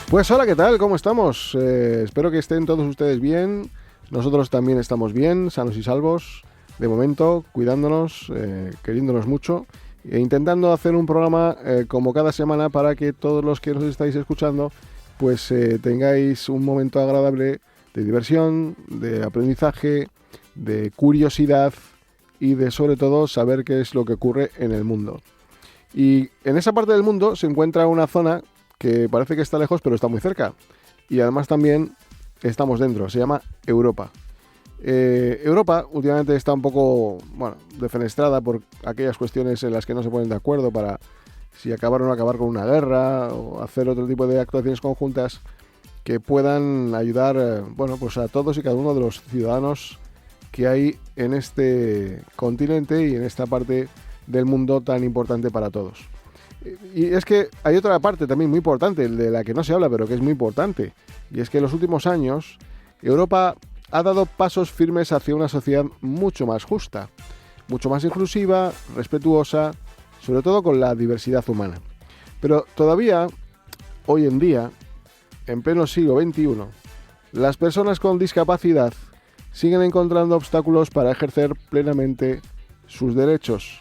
Pues hola, ¿qué tal? ¿Cómo estamos? Espero que estén todos ustedes bien. Nosotros también estamos bien, sanos y salvos, de momento, cuidándonos, queriéndonos mucho e intentando hacer un programa como cada semana para que todos los que nos estáis escuchando pues tengáis un momento agradable de diversión, de aprendizaje, de curiosidad y de sobre todo saber qué es lo que ocurre en el mundo. Y en esa parte del mundo se encuentra una zona que parece que está lejos, pero está muy cerca. Y además también estamos dentro, se llama Europa. Europa últimamente está un poco, defenestrada por aquellas cuestiones en las que no se ponen de acuerdo para si acabar o no acabar con una guerra o hacer otro tipo de actuaciones conjuntas que puedan ayudar, pues a todos y cada uno de los ciudadanos que hay en este continente y en esta parte del mundo tan importante para todos. Y es que hay otra parte también muy importante, de la que no se habla, pero que es muy importante. Y es que en los últimos años Europa ha dado pasos firmes hacia una sociedad mucho más justa, mucho más inclusiva, respetuosa, sobre todo con la diversidad humana. Pero todavía, hoy en día, en pleno siglo XXI, las personas con discapacidad siguen encontrando obstáculos para ejercer plenamente sus derechos.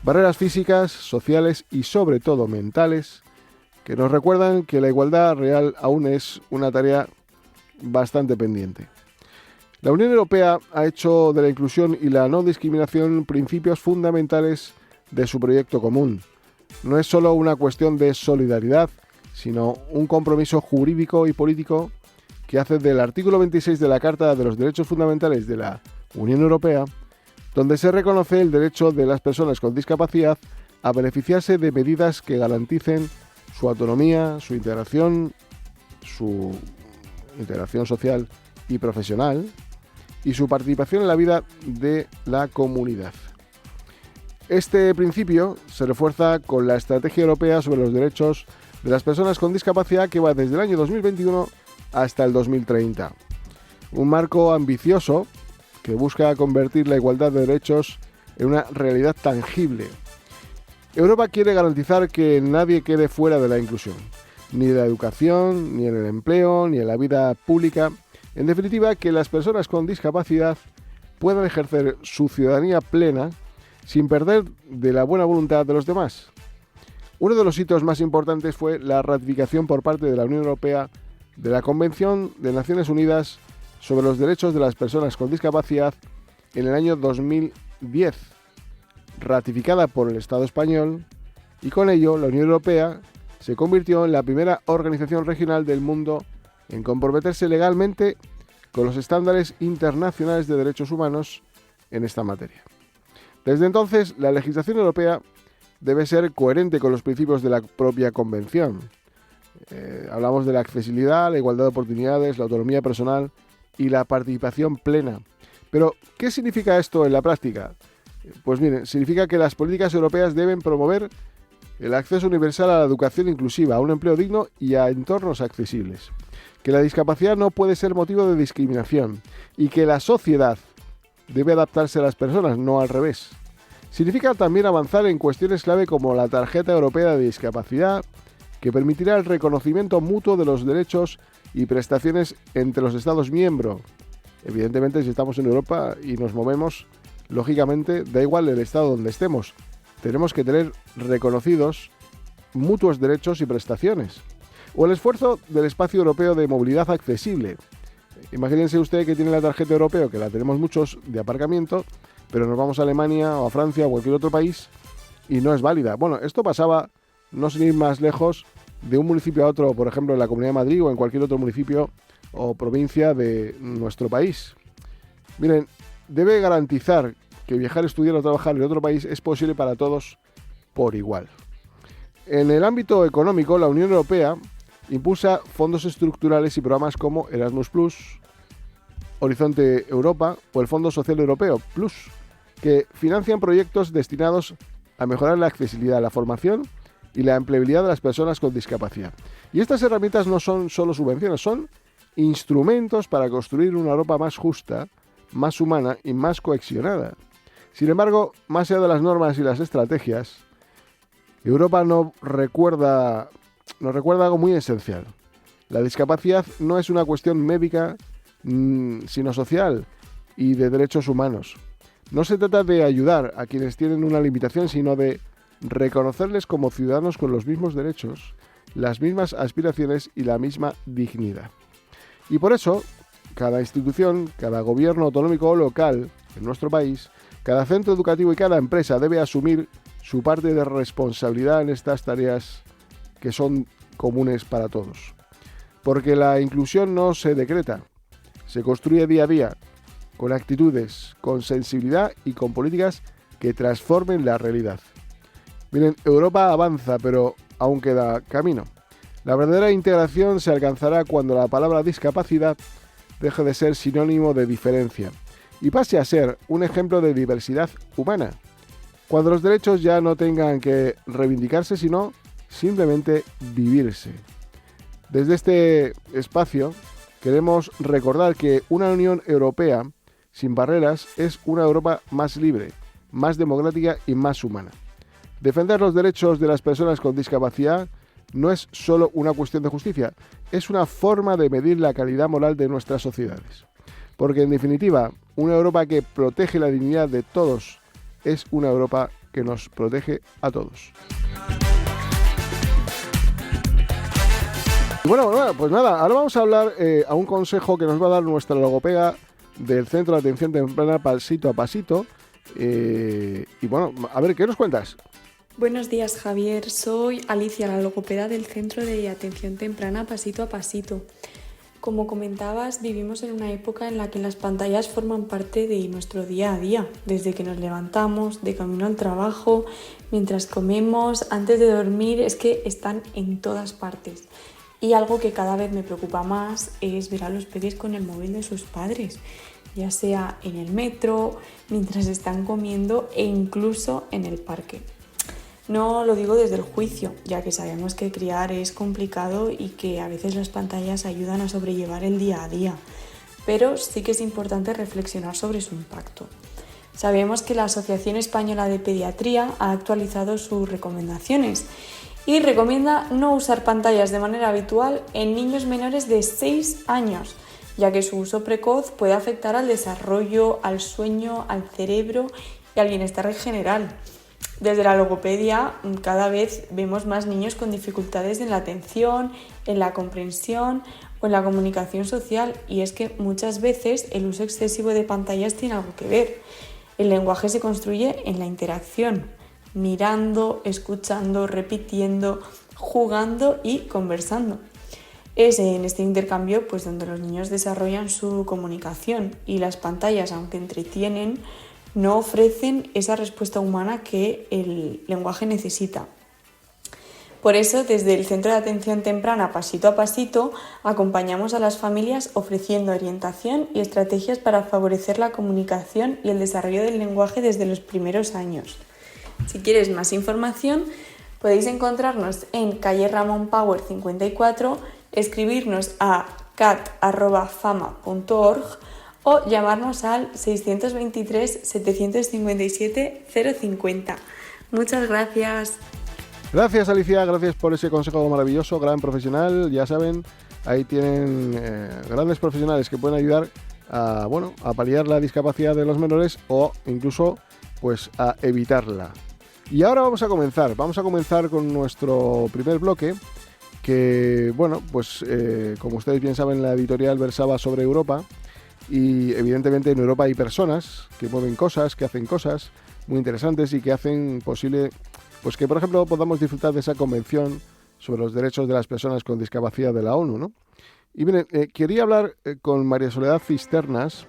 Barreras físicas, sociales y sobre todo mentales que nos recuerdan que la igualdad real aún es una tarea bastante pendiente. La Unión Europea ha hecho de la inclusión y la no discriminación principios fundamentales de su proyecto común. No es solo una cuestión de solidaridad, sino un compromiso jurídico y político que hace del artículo 26 de la Carta de los Derechos Fundamentales de la Unión Europea, donde se reconoce el derecho de las personas con discapacidad a beneficiarse de medidas que garanticen su autonomía, su integración social y profesional y su participación en la vida de la comunidad. Este principio se refuerza con la Estrategia Europea sobre los Derechos de las Personas con Discapacidad que va desde el año 2021 hasta el 2030. Un marco ambicioso que busca convertir la igualdad de derechos en una realidad tangible. Europa quiere garantizar que nadie quede fuera de la inclusión, ni de la educación, ni en el empleo, ni en la vida pública. En definitiva, que las personas con discapacidad puedan ejercer su ciudadanía plena sin perder de la buena voluntad de los demás. Uno de los hitos más importantes fue la ratificación por parte de la Unión Europea de la Convención de Naciones Unidas sobre los derechos de las personas con discapacidad en el año 2010, ratificada por el Estado español, y con ello la Unión Europea se convirtió en la primera organización regional del mundo en comprometerse legalmente con los estándares internacionales de derechos humanos en esta materia. Desde entonces, la legislación europea debe ser coherente con los principios de la propia Convención. Hablamos de la accesibilidad, la igualdad de oportunidades, la autonomía personal y la participación plena. Pero, ¿qué significa esto en la práctica? Pues miren, significa que las políticas europeas deben promover el acceso universal a la educación inclusiva, a un empleo digno y a entornos accesibles. Que la discapacidad no puede ser motivo de discriminación y que la sociedad debe adaptarse a las personas, no al revés. Significa también avanzar en cuestiones clave como la tarjeta europea de discapacidad, que permitirá el reconocimiento mutuo de los derechos y prestaciones entre los Estados miembros. Evidentemente, si estamos en Europa y nos movemos, lógicamente, da igual el estado donde estemos. Tenemos que tener reconocidos mutuos derechos y prestaciones. O el esfuerzo del espacio europeo de movilidad accesible. Imagínense usted que tiene la tarjeta europea, que la tenemos muchos, de aparcamiento, pero nos vamos a Alemania o a Francia o cualquier otro país y no es válida. Bueno, esto pasaba, no sin ir más lejos, de un municipio a otro, por ejemplo en la Comunidad de Madrid o en cualquier otro municipio o provincia de nuestro país. Miren, debe garantizar que viajar, estudiar o trabajar en otro país es posible para todos por igual. En el ámbito económico, la Unión Europea impulsa fondos estructurales y programas como Erasmus+, Horizonte Europa o el Fondo Social Europeo Plus, que financian proyectos destinados a mejorar la accesibilidad, la formación y la empleabilidad de las personas con discapacidad. Y estas herramientas no son solo subvenciones, son instrumentos para construir una Europa más justa, más humana y más cohesionada. Sin embargo, más allá de las normas y las estrategias, Europa nos recuerda algo muy esencial. La discapacidad no es una cuestión médica, sino social y de derechos humanos. No se trata de ayudar a quienes tienen una limitación, sino de reconocerles como ciudadanos con los mismos derechos, las mismas aspiraciones y la misma dignidad. Y por eso, cada institución, cada gobierno autonómico o local en nuestro país, cada centro educativo y cada empresa debe asumir su parte de responsabilidad en estas tareas que son comunes para todos. Porque la inclusión no se decreta, se construye día a día, con actitudes, con sensibilidad y con políticas que transformen la realidad. Miren, Europa avanza, pero aún queda camino. La verdadera integración se alcanzará cuando la palabra discapacidad deje de ser sinónimo de diferencia y pase a ser un ejemplo de diversidad humana. Cuando los derechos ya no tengan que reivindicarse, sino simplemente vivirse. Desde este espacio queremos recordar que una Unión Europea sin barreras es una Europa más libre, más democrática y más humana. Defender los derechos de las personas con discapacidad no es solo una cuestión de justicia, es una forma de medir la calidad moral de nuestras sociedades. Porque en definitiva, una Europa que protege la dignidad de todos es una Europa que nos protege a todos. Bueno, pues nada, ahora vamos a hablar a un consejo que nos va a dar nuestra logopeda del Centro de Atención Temprana Pasito a Pasito. Y bueno, a ver, ¿qué nos cuentas? Buenos días, Javier. Soy Alicia, la logopeda del Centro de Atención Temprana Pasito a Pasito. Como comentabas, vivimos en una época en la que las pantallas forman parte de nuestro día a día, desde que nos levantamos, de camino al trabajo, mientras comemos, antes de dormir, es que están en todas partes. Y algo que cada vez me preocupa más es ver a los peques con el móvil de sus padres, ya sea en el metro, mientras están comiendo e incluso en el parque. No lo digo desde el juicio, ya que sabemos que criar es complicado y que a veces las pantallas ayudan a sobrellevar el día a día, pero sí que es importante reflexionar sobre su impacto. Sabemos que la Asociación Española de Pediatría ha actualizado sus recomendaciones y recomienda no usar pantallas de manera habitual en niños menores de 6 años, ya que su uso precoz puede afectar al desarrollo, al sueño, al cerebro y al bienestar en general. Desde la logopedia cada vez vemos más niños con dificultades en la atención, en la comprensión o en la comunicación social, y es que muchas veces el uso excesivo de pantallas tiene algo que ver. El lenguaje se construye en la interacción, mirando, escuchando, repitiendo, jugando y conversando. Es en este intercambio pues donde los niños desarrollan su comunicación, y las pantallas, aunque entretienen, no ofrecen esa respuesta humana que el lenguaje necesita. Por eso, desde el Centro de Atención Temprana Pasito a Pasito, acompañamos a las familias ofreciendo orientación y estrategias para favorecer la comunicación y el desarrollo del lenguaje desde los primeros años. Si quieres más información, podéis encontrarnos en calle Ramón Power 54, escribirnos a cat@fama.org o llamarnos al 623 757 050. Muchas gracias. Gracias, Alicia, gracias por ese consejo maravilloso, gran profesional. Ya saben, ahí tienen grandes profesionales que pueden ayudar a paliar la discapacidad de los menores o incluso pues a evitarla. Y ahora vamos a comenzar con nuestro primer bloque, que como ustedes bien saben, la editorial versaba sobre Europa. Y evidentemente en Europa hay personas que mueven cosas, que hacen cosas muy interesantes y que hacen posible pues que, por ejemplo, podamos disfrutar de esa convención sobre los derechos de las personas con discapacidad de la ONU, ¿no? Y miren, quería hablar con María Soledad Cisternas.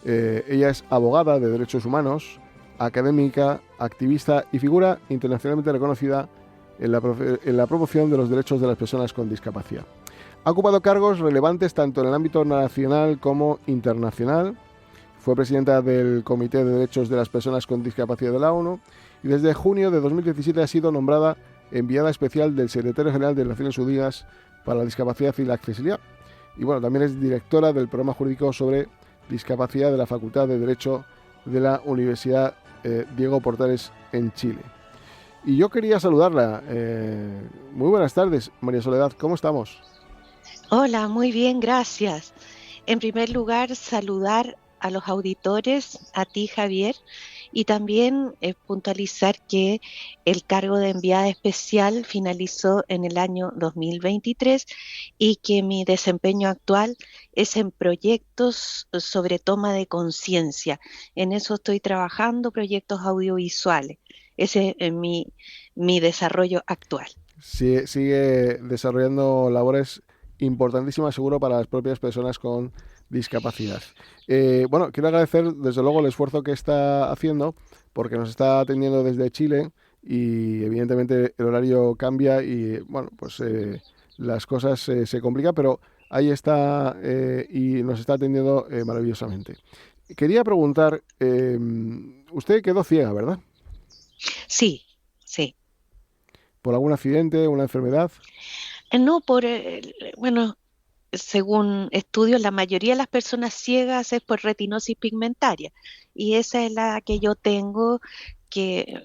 Ella es abogada de derechos humanos, académica, activista y figura internacionalmente reconocida en la promoción de los derechos de las personas con discapacidad. Ha ocupado cargos relevantes tanto en el ámbito nacional como internacional. Fue presidenta del Comité de Derechos de las Personas con Discapacidad de la ONU y desde junio de 2017 ha sido nombrada enviada especial del Secretario General de Naciones Unidas para la Discapacidad y la Accesibilidad. Y bueno, también es directora del programa jurídico sobre discapacidad de la Facultad de Derecho de la Universidad Diego Portales en Chile. Y yo quería saludarla. Muy buenas tardes, María Soledad, ¿cómo estamos? Hola, muy bien, gracias. En primer lugar, saludar a los auditores, a ti, Javier, y también puntualizar que el cargo de enviada especial finalizó en el año 2023 y que mi desempeño actual es en proyectos sobre toma de conciencia. En eso estoy trabajando, proyectos audiovisuales. Ese es mi desarrollo actual. Sigue desarrollando labores importantísimas, seguro, para las propias personas con discapacidad. Bueno, quiero agradecer desde luego el esfuerzo que está haciendo, porque nos está atendiendo desde Chile y evidentemente el horario cambia y bueno, pues las cosas se complican, pero ahí está y nos está atendiendo maravillosamente. Quería preguntar, usted quedó ciega, ¿verdad? Sí, sí. ¿Por algún accidente, una enfermedad? No, bueno, según estudios, la mayoría de las personas ciegas es por retinosis pigmentaria y esa es la que yo tengo, que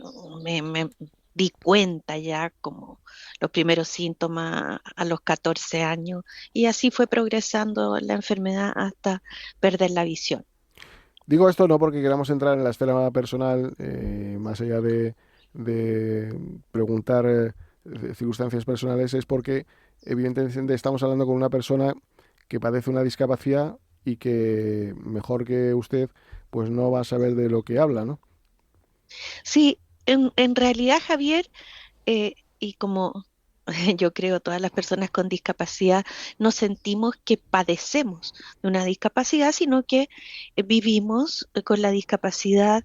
me di cuenta ya como los primeros síntomas a los 14 años y así fue progresando la enfermedad hasta perder la visión. Digo esto no porque queramos entrar en la esfera personal, más allá de preguntar de circunstancias personales, es porque evidentemente estamos hablando con una persona que padece una discapacidad y que mejor que usted, pues no va a saber de lo que habla, ¿no? Sí, en realidad, Javier, y como yo creo todas las personas con discapacidad, no sentimos que padecemos de una discapacidad, sino que vivimos con la discapacidad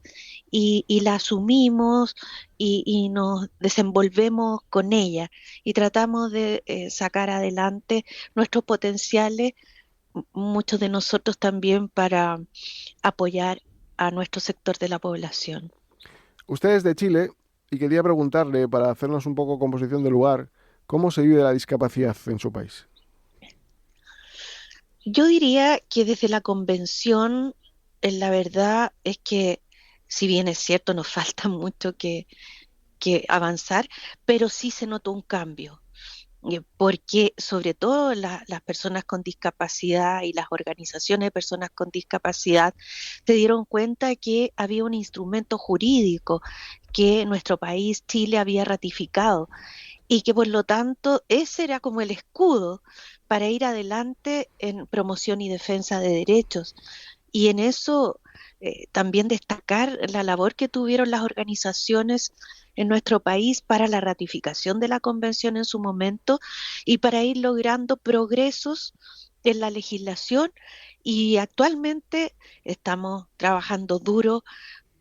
y la asumimos y nos desenvolvemos con ella y tratamos de sacar adelante nuestros potenciales, muchos de nosotros también para apoyar a nuestro sector de la población. Usted es de Chile y quería preguntarle, para hacernos un poco composición del lugar, ¿cómo se vive la discapacidad en su país? Yo diría que desde la convención, la verdad es que, si bien es cierto, nos falta mucho que avanzar, pero sí se notó un cambio, porque sobre todo las personas con discapacidad y las organizaciones de personas con discapacidad se dieron cuenta que había un instrumento jurídico que nuestro país, Chile, había ratificado y que por lo tanto ese era como el escudo para ir adelante en promoción y defensa de derechos. Y en eso también destacar la labor que tuvieron las organizaciones en nuestro país para la ratificación de la convención en su momento y para ir logrando progresos en la legislación y actualmente estamos trabajando duro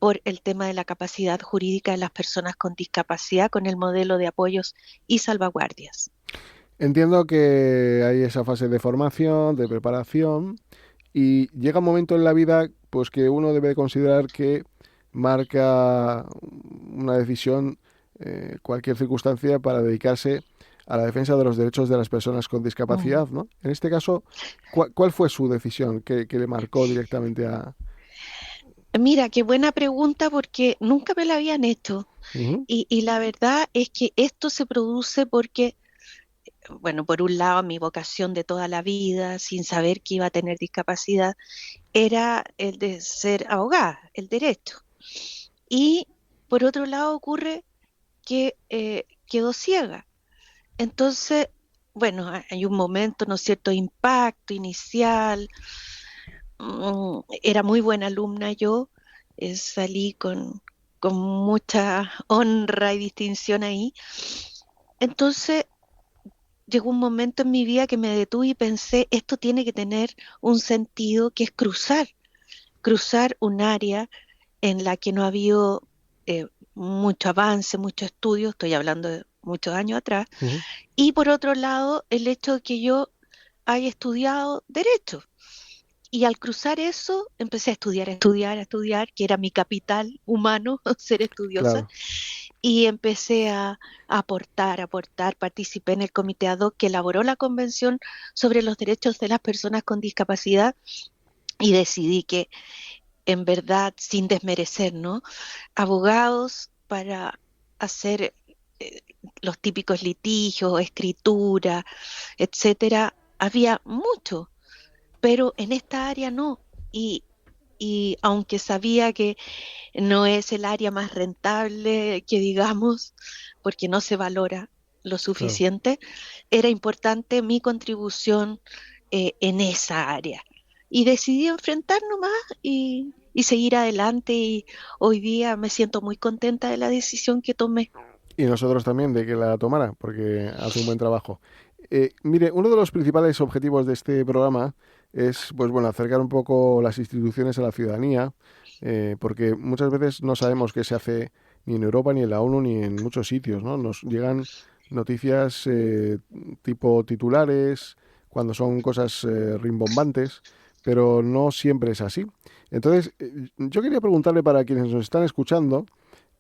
por el tema de la capacidad jurídica de las personas con discapacidad con el modelo de apoyos y salvaguardias. Entiendo que hay esa fase de formación, de preparación, y llega un momento en la vida pues que uno debe considerar que marca una decisión, cualquier circunstancia para dedicarse a la defensa de los derechos de las personas con Mm. discapacidad, ¿no? En este caso, ¿cuál fue su decisión que le marcó directamente a... Mira, qué buena pregunta porque nunca me la habían hecho. Ujú. Y la verdad es que esto se produce porque, bueno, por un lado, mi vocación de toda la vida, sin saber que iba a tener discapacidad, era el de ser abogada, el derecho. Y por otro lado ocurre que quedó ciega. Entonces, bueno, hay un momento, ¿no es cierto?, de impacto inicial. Era muy buena alumna yo, salí con mucha honra y distinción ahí. Entonces, llegó un momento en mi vida que me detuve y pensé, esto tiene que tener un sentido que es cruzar un área en la que no ha habido mucho avance, mucho estudio, estoy hablando de muchos años atrás, Ujú. y por otro lado, el hecho de que yo haya estudiado derecho. Y al cruzar eso, empecé a estudiar, a estudiar, a estudiar, que era mi capital humano, ser estudiosa, Claro. y empecé a aportar, aportar. Participé en el comité ad hoc que elaboró la Convención sobre los Derechos de las Personas con Discapacidad y decidí que, en verdad, sin desmerecer, ¿no? Abogados para hacer eh, los típicos litigios, escritura, etcétera, había mucho, pero en esta área no. Y, y aunque sabía que no es el área más rentable, que digamos, porque no se valora lo Claro. suficiente, era importante mi contribución en esa área. Y decidí enfrentar nomás y seguir adelante y hoy día me siento muy contenta de la decisión que tomé. Y nosotros también de que la tomara, porque hace un buen trabajo. Mire, uno de los principales objetivos de este programa es, pues bueno, acercar un poco las instituciones a la ciudadanía, porque muchas veces no sabemos qué se hace ni en Europa, ni en la ONU, ni en muchos sitios, ¿no? Nos llegan noticias tipo titulares, cuando son cosas rimbombantes, pero no siempre es así. Entonces, yo quería preguntarle para quienes nos están escuchando,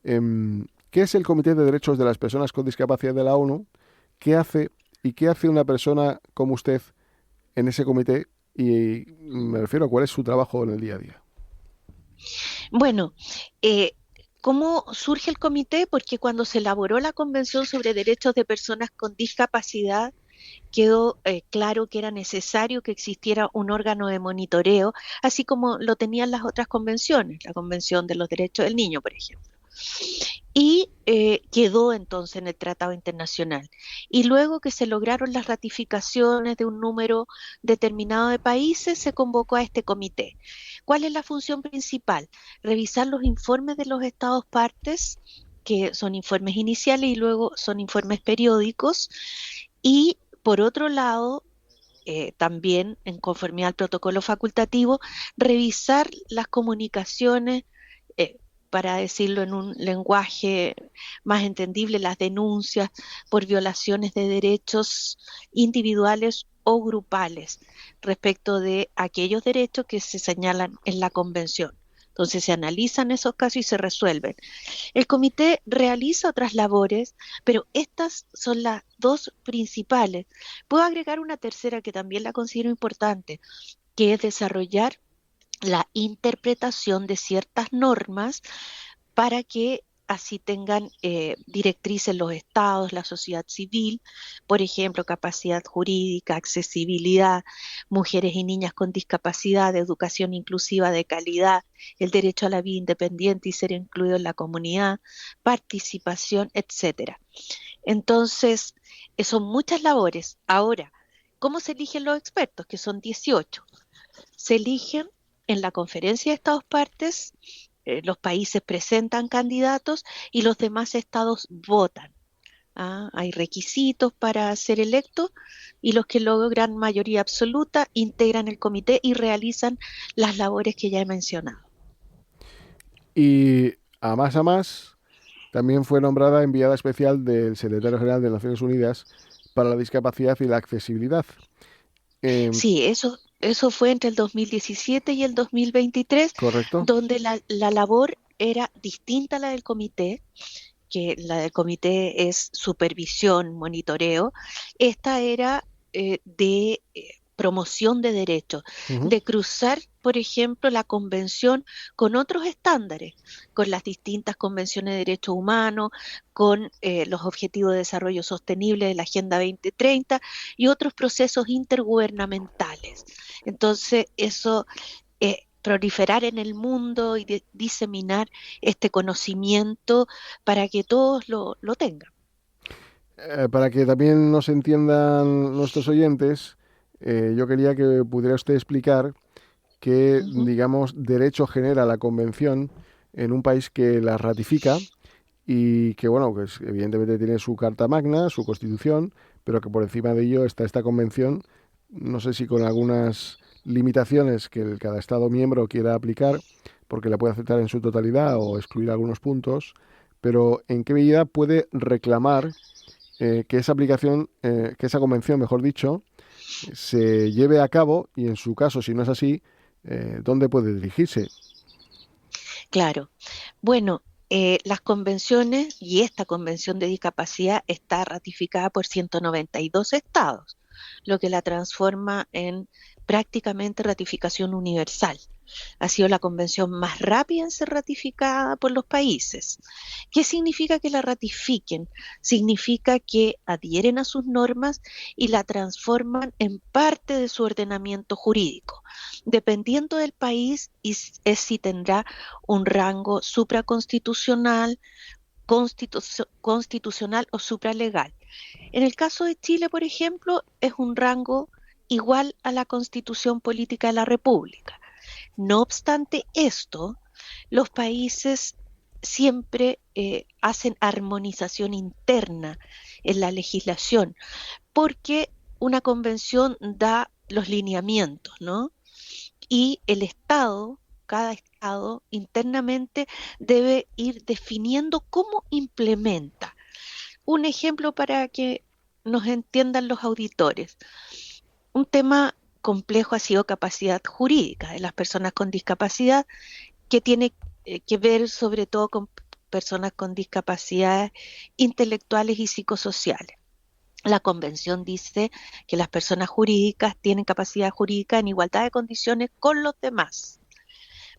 ¿qué es el Comité de Derechos de las Personas con Discapacidad de la ONU? ¿Qué hace y qué hace una persona como usted en ese comité? Y me refiero a cuál es su trabajo en el día a día. Bueno, eh, ¿cómo surge el comité? Porque cuando se elaboró la Convención sobre Derechos de Personas con Discapacidad, quedó claro que era necesario que existiera un órgano de monitoreo, así como lo tenían las otras convenciones, la Convención de los Derechos del Niño, por ejemplo. Y quedó entonces en el Tratado Internacional. Y luego que se lograron las ratificaciones de un número determinado de países, se convocó a este comité. ¿Cuál es la función principal? Revisar los informes de los estados partes, que son informes iniciales y luego son informes periódicos, y por otro lado, también en conformidad al protocolo facultativo, revisar las comunicaciones, eh, para decirlo en un lenguaje más entendible, las denuncias por violaciones de derechos individuales o grupales respecto de aquellos derechos que se señalan en la Convención. Entonces se analizan esos casos y se resuelven. El comité realiza otras labores, pero estas son las dos principales. Puedo agregar una tercera que también la considero importante, que es desarrollar la interpretación de ciertas normas para que así tengan directrices los estados, la sociedad civil, por ejemplo, capacidad jurídica, accesibilidad, mujeres y niñas con discapacidad, educación inclusiva de calidad, el derecho a la vida independiente y ser incluido en la comunidad, participación, etcétera. Entonces, son muchas labores. Ahora, ¿cómo se eligen los expertos? Que son 18. Se eligen en la conferencia de estados partes, los países presentan candidatos y los demás estados votan. Hay requisitos para ser electos y los que logran mayoría absoluta integran el comité y realizan las labores que ya he mencionado. Y a más, también fue nombrada enviada especial del Secretario General de Naciones Unidas para la Discapacidad y la Accesibilidad. Eh, Sí, eso fue entre el 2017 y el 2023, ¿Correcto? donde la labor era distinta a la del comité, que la del comité es supervisión, monitoreo. Esta era de promoción de derechos, Ujú. de cruzar, por ejemplo, la convención con otros estándares, con las distintas convenciones de derechos humanos, con los objetivos de desarrollo sostenible de la Agenda 2030 y otros procesos intergubernamentales. Entonces, eso proliferar en el mundo y diseminar este conocimiento para que todos lo tengan. Para que también nos entiendan nuestros oyentes, yo quería que pudiera usted explicar qué, Ujú. digamos, derecho genera la convención en un país que la ratifica y que, bueno, pues evidentemente tiene su Carta Magna, su Constitución, pero que por encima de ello está esta convención, no sé si con algunas limitaciones que cada Estado miembro quiera aplicar, porque la puede aceptar en su totalidad o excluir algunos puntos, pero ¿en qué medida puede reclamar que esa aplicación, que esa convención, mejor dicho, se lleve a cabo y en su caso, si no es así, dónde puede dirigirse? Claro. Bueno, las convenciones y esta convención de discapacidad está ratificada por 192 estados, lo que la transforma en prácticamente ratificación universal. Ha sido la convención más rápida en ser ratificada por los países. ¿Qué significa que la ratifiquen? Significa que adhieren a sus normas y la transforman en parte de su ordenamiento jurídico. Dependiendo del país, es si tendrá un rango supraconstitucional, constitucional o supralegal. En el caso de Chile, por ejemplo, es un rango igual a la Constitución Política de la República. No obstante esto, los países siempre hacen armonización interna en la legislación, porque una convención da los lineamientos, ¿no? Y el Estado, cada Estado internamente debe ir definiendo cómo implementa. Un ejemplo para que nos entiendan los auditores. Un tema complejo ha sido capacidad jurídica de las personas con discapacidad, que tiene que ver sobre todo con personas con discapacidades intelectuales y psicosociales. La Convención dice que las personas jurídicas tienen capacidad jurídica en igualdad de condiciones con los demás,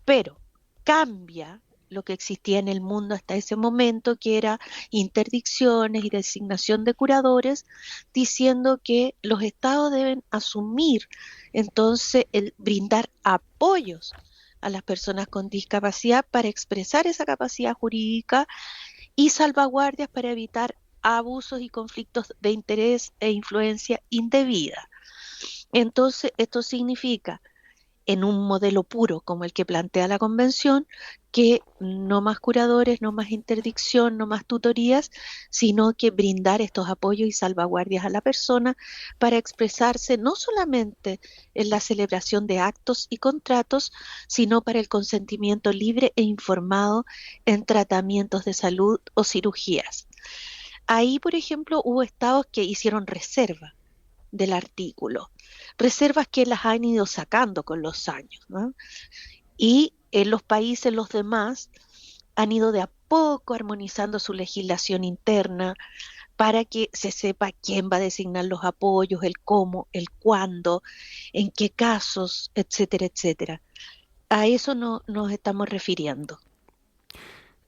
pero cambia lo que existía en el mundo hasta ese momento, que era interdicciones y designación de curadores, diciendo que los estados deben asumir entonces el brindar apoyos a las personas con discapacidad para expresar esa capacidad jurídica y salvaguardias para evitar abusos y conflictos de interés e influencia indebida. Entonces, esto significa, en un modelo puro como el que plantea la Convención, que no más curadores, no más interdicción, no más tutorías, sino que brindar estos apoyos y salvaguardias a la persona para expresarse no solamente en la celebración de actos y contratos, sino para el consentimiento libre e informado en tratamientos de salud o cirugías. Ahí, por ejemplo, hubo estados que hicieron reserva del artículo, reservas que las han ido sacando con los años, ¿no? Y en los países, los demás, han ido de a poco armonizando su legislación interna para que se sepa quién va a designar los apoyos, el cómo, el cuándo, en qué casos, etcétera, etcétera. A eso nos estamos refiriendo.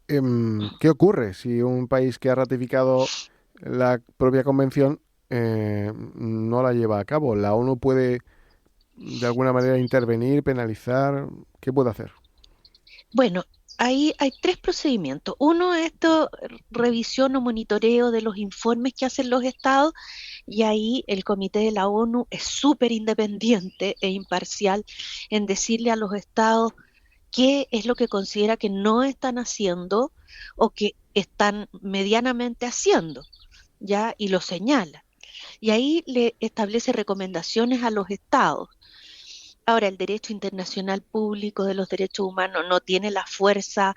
¿Qué ocurre si un país que ha ratificado la propia convención no la lleva a cabo? ¿La ONU puede de alguna manera intervenir, penalizar? ¿Qué puede hacer? Bueno, ahí hay tres procedimientos. Uno es esto, revisión o monitoreo de los informes que hacen los estados, y ahí el Comité de la ONU es súper independiente e imparcial en decirle a los estados qué es lo que considera que no están haciendo o que están medianamente haciendo, ¿ya? Y lo señala. Y ahí le establece recomendaciones a los estados. Ahora, el derecho internacional público de los derechos humanos no tiene la fuerza,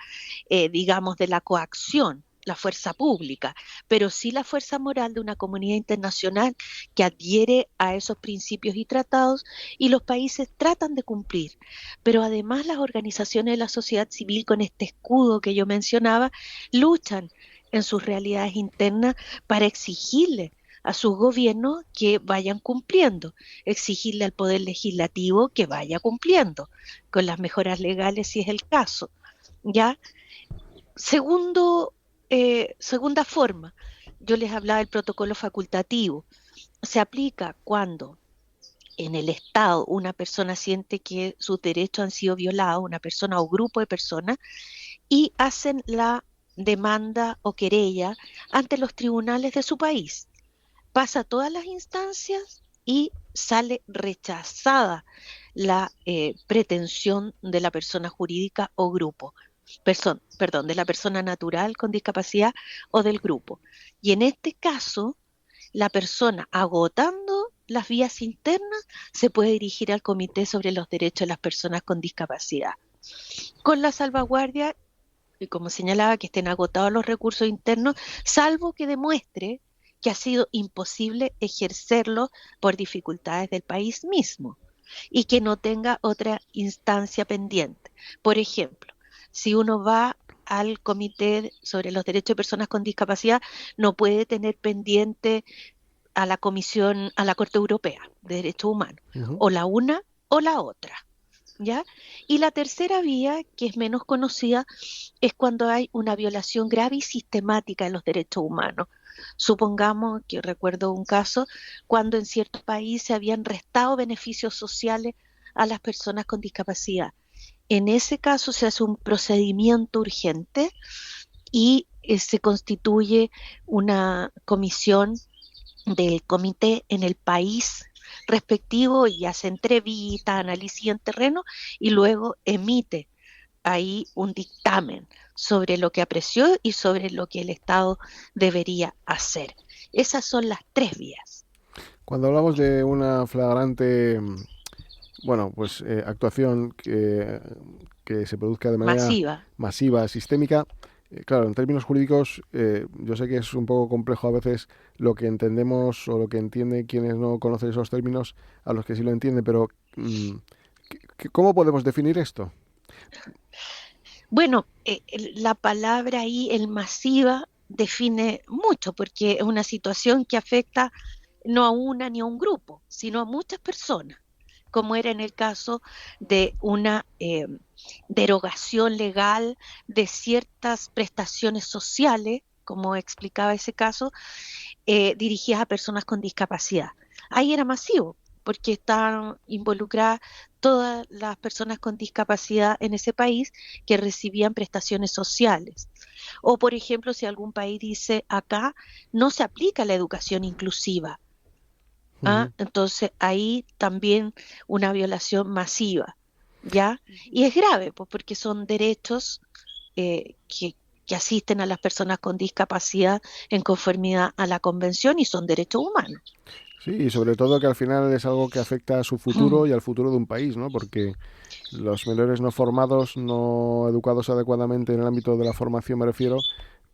digamos, de la coacción, la fuerza pública, pero sí la fuerza moral de una comunidad internacional que adhiere a esos principios y tratados, y los países tratan de cumplir. Pero además las organizaciones de la sociedad civil, con este escudo que yo mencionaba, luchan en sus realidades internas para exigirle a sus gobiernos que vayan cumpliendo, exigirle al Poder Legislativo que vaya cumpliendo con las mejoras legales si es el caso. ¿Ya? Segunda forma, yo les hablaba del protocolo facultativo. Se aplica cuando en el Estado una persona siente que sus derechos han sido violados, una persona o grupo de personas, y hacen la demanda o querella ante los tribunales de su país. Pasa todas las instancias y sale rechazada la pretensión de la persona jurídica o grupo, perdón, de la persona natural con discapacidad o del grupo. Y en este caso, la persona, agotando las vías internas, se puede dirigir al Comité sobre los Derechos de las Personas con Discapacidad, con la salvaguardia, y como señalaba, que estén agotados los recursos internos, salvo que demuestre que ha sido imposible ejercerlo por dificultades del país mismo y que no tenga otra instancia pendiente. Por ejemplo, si uno va al Comité sobre los Derechos de Personas con Discapacidad, no puede tener pendiente a la Corte Europea de Derechos Humanos, o la una o la otra. ¿ya? Y la tercera vía, que es menos conocida, es cuando hay una violación grave y sistemática de los derechos humanos. Supongamos que recuerdo un caso cuando en cierto país se habían restado beneficios sociales a las personas con discapacidad. En ese caso se hace un procedimiento urgente y se constituye una comisión del comité en el país respectivo y hace entrevistas, análisis en terreno y luego emite ahí un dictamen sobre lo que apreció y sobre lo que el Estado debería hacer. Esas son las tres vías. Cuando hablamos de una flagrante, bueno, pues actuación que se produzca de manera Masiva. masiva, sistémica, claro, en términos jurídicos, yo sé que es un poco complejo a veces lo que entendemos o lo que entienden quienes no conocen esos términos, a los que sí lo entienden, pero ¿cómo podemos definir esto? Bueno, la palabra ahí, el masiva, define mucho porque es una situación que afecta no a una ni a un grupo, sino a muchas personas, como era en el caso de una derogación legal de ciertas prestaciones sociales, como explicaba ese caso, dirigidas a personas con discapacidad. Ahí era masivo, porque estaban involucradas todas las personas con discapacidad en ese país que recibían prestaciones sociales. O, por ejemplo, si algún país dice acá no se aplica la educación inclusiva, ¿ah? Ujú. Entonces ahí también una violación masiva, ¿ya? Y es grave, pues, porque son derechos que asisten a las personas con discapacidad en conformidad a la convención y son derechos humanos. Sí, y sobre todo que al final es algo que afecta a su futuro y al futuro de un país, ¿no? Porque los menores no formados, no educados adecuadamente en el ámbito de la formación, me refiero,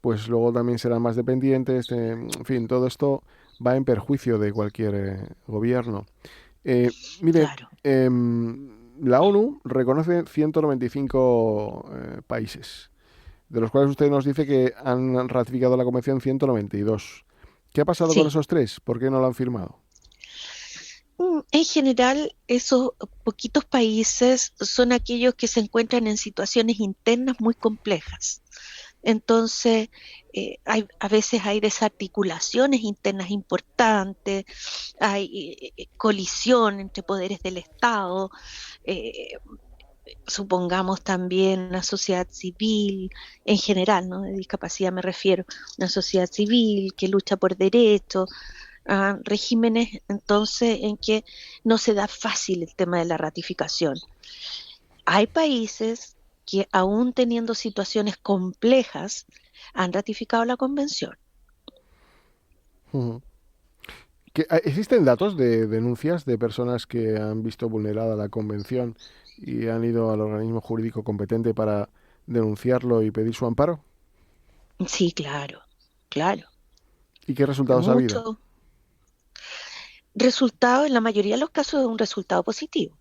pues luego también serán más dependientes. En fin, todo esto va en perjuicio de cualquier gobierno. Mire, Claro. la ONU reconoce 195 países, de los cuales usted nos dice que han ratificado la Convención 192. ¿Qué ha pasado con Sí. esos tres? ¿Por qué no lo han firmado? En general, esos poquitos países son aquellos que se encuentran en situaciones internas muy complejas. Entonces, a veces hay desarticulaciones internas importantes, hay colisión entre poderes del Estado, eh, supongamos también una sociedad civil en general, ¿no? De discapacidad me refiero, una sociedad civil que lucha por derechos, regímenes entonces en que no se da fácil el tema de la ratificación. Hay países que aún teniendo situaciones complejas han ratificado la convención. Ujú. ¿Existen datos de denuncias de personas que han visto vulnerada la convención y han ido al organismo jurídico competente para denunciarlo y pedir su amparo? Sí, claro, claro. ¿Y qué resultados ha habido? Mucho resultado, en la mayoría de los casos, es un resultado positivo.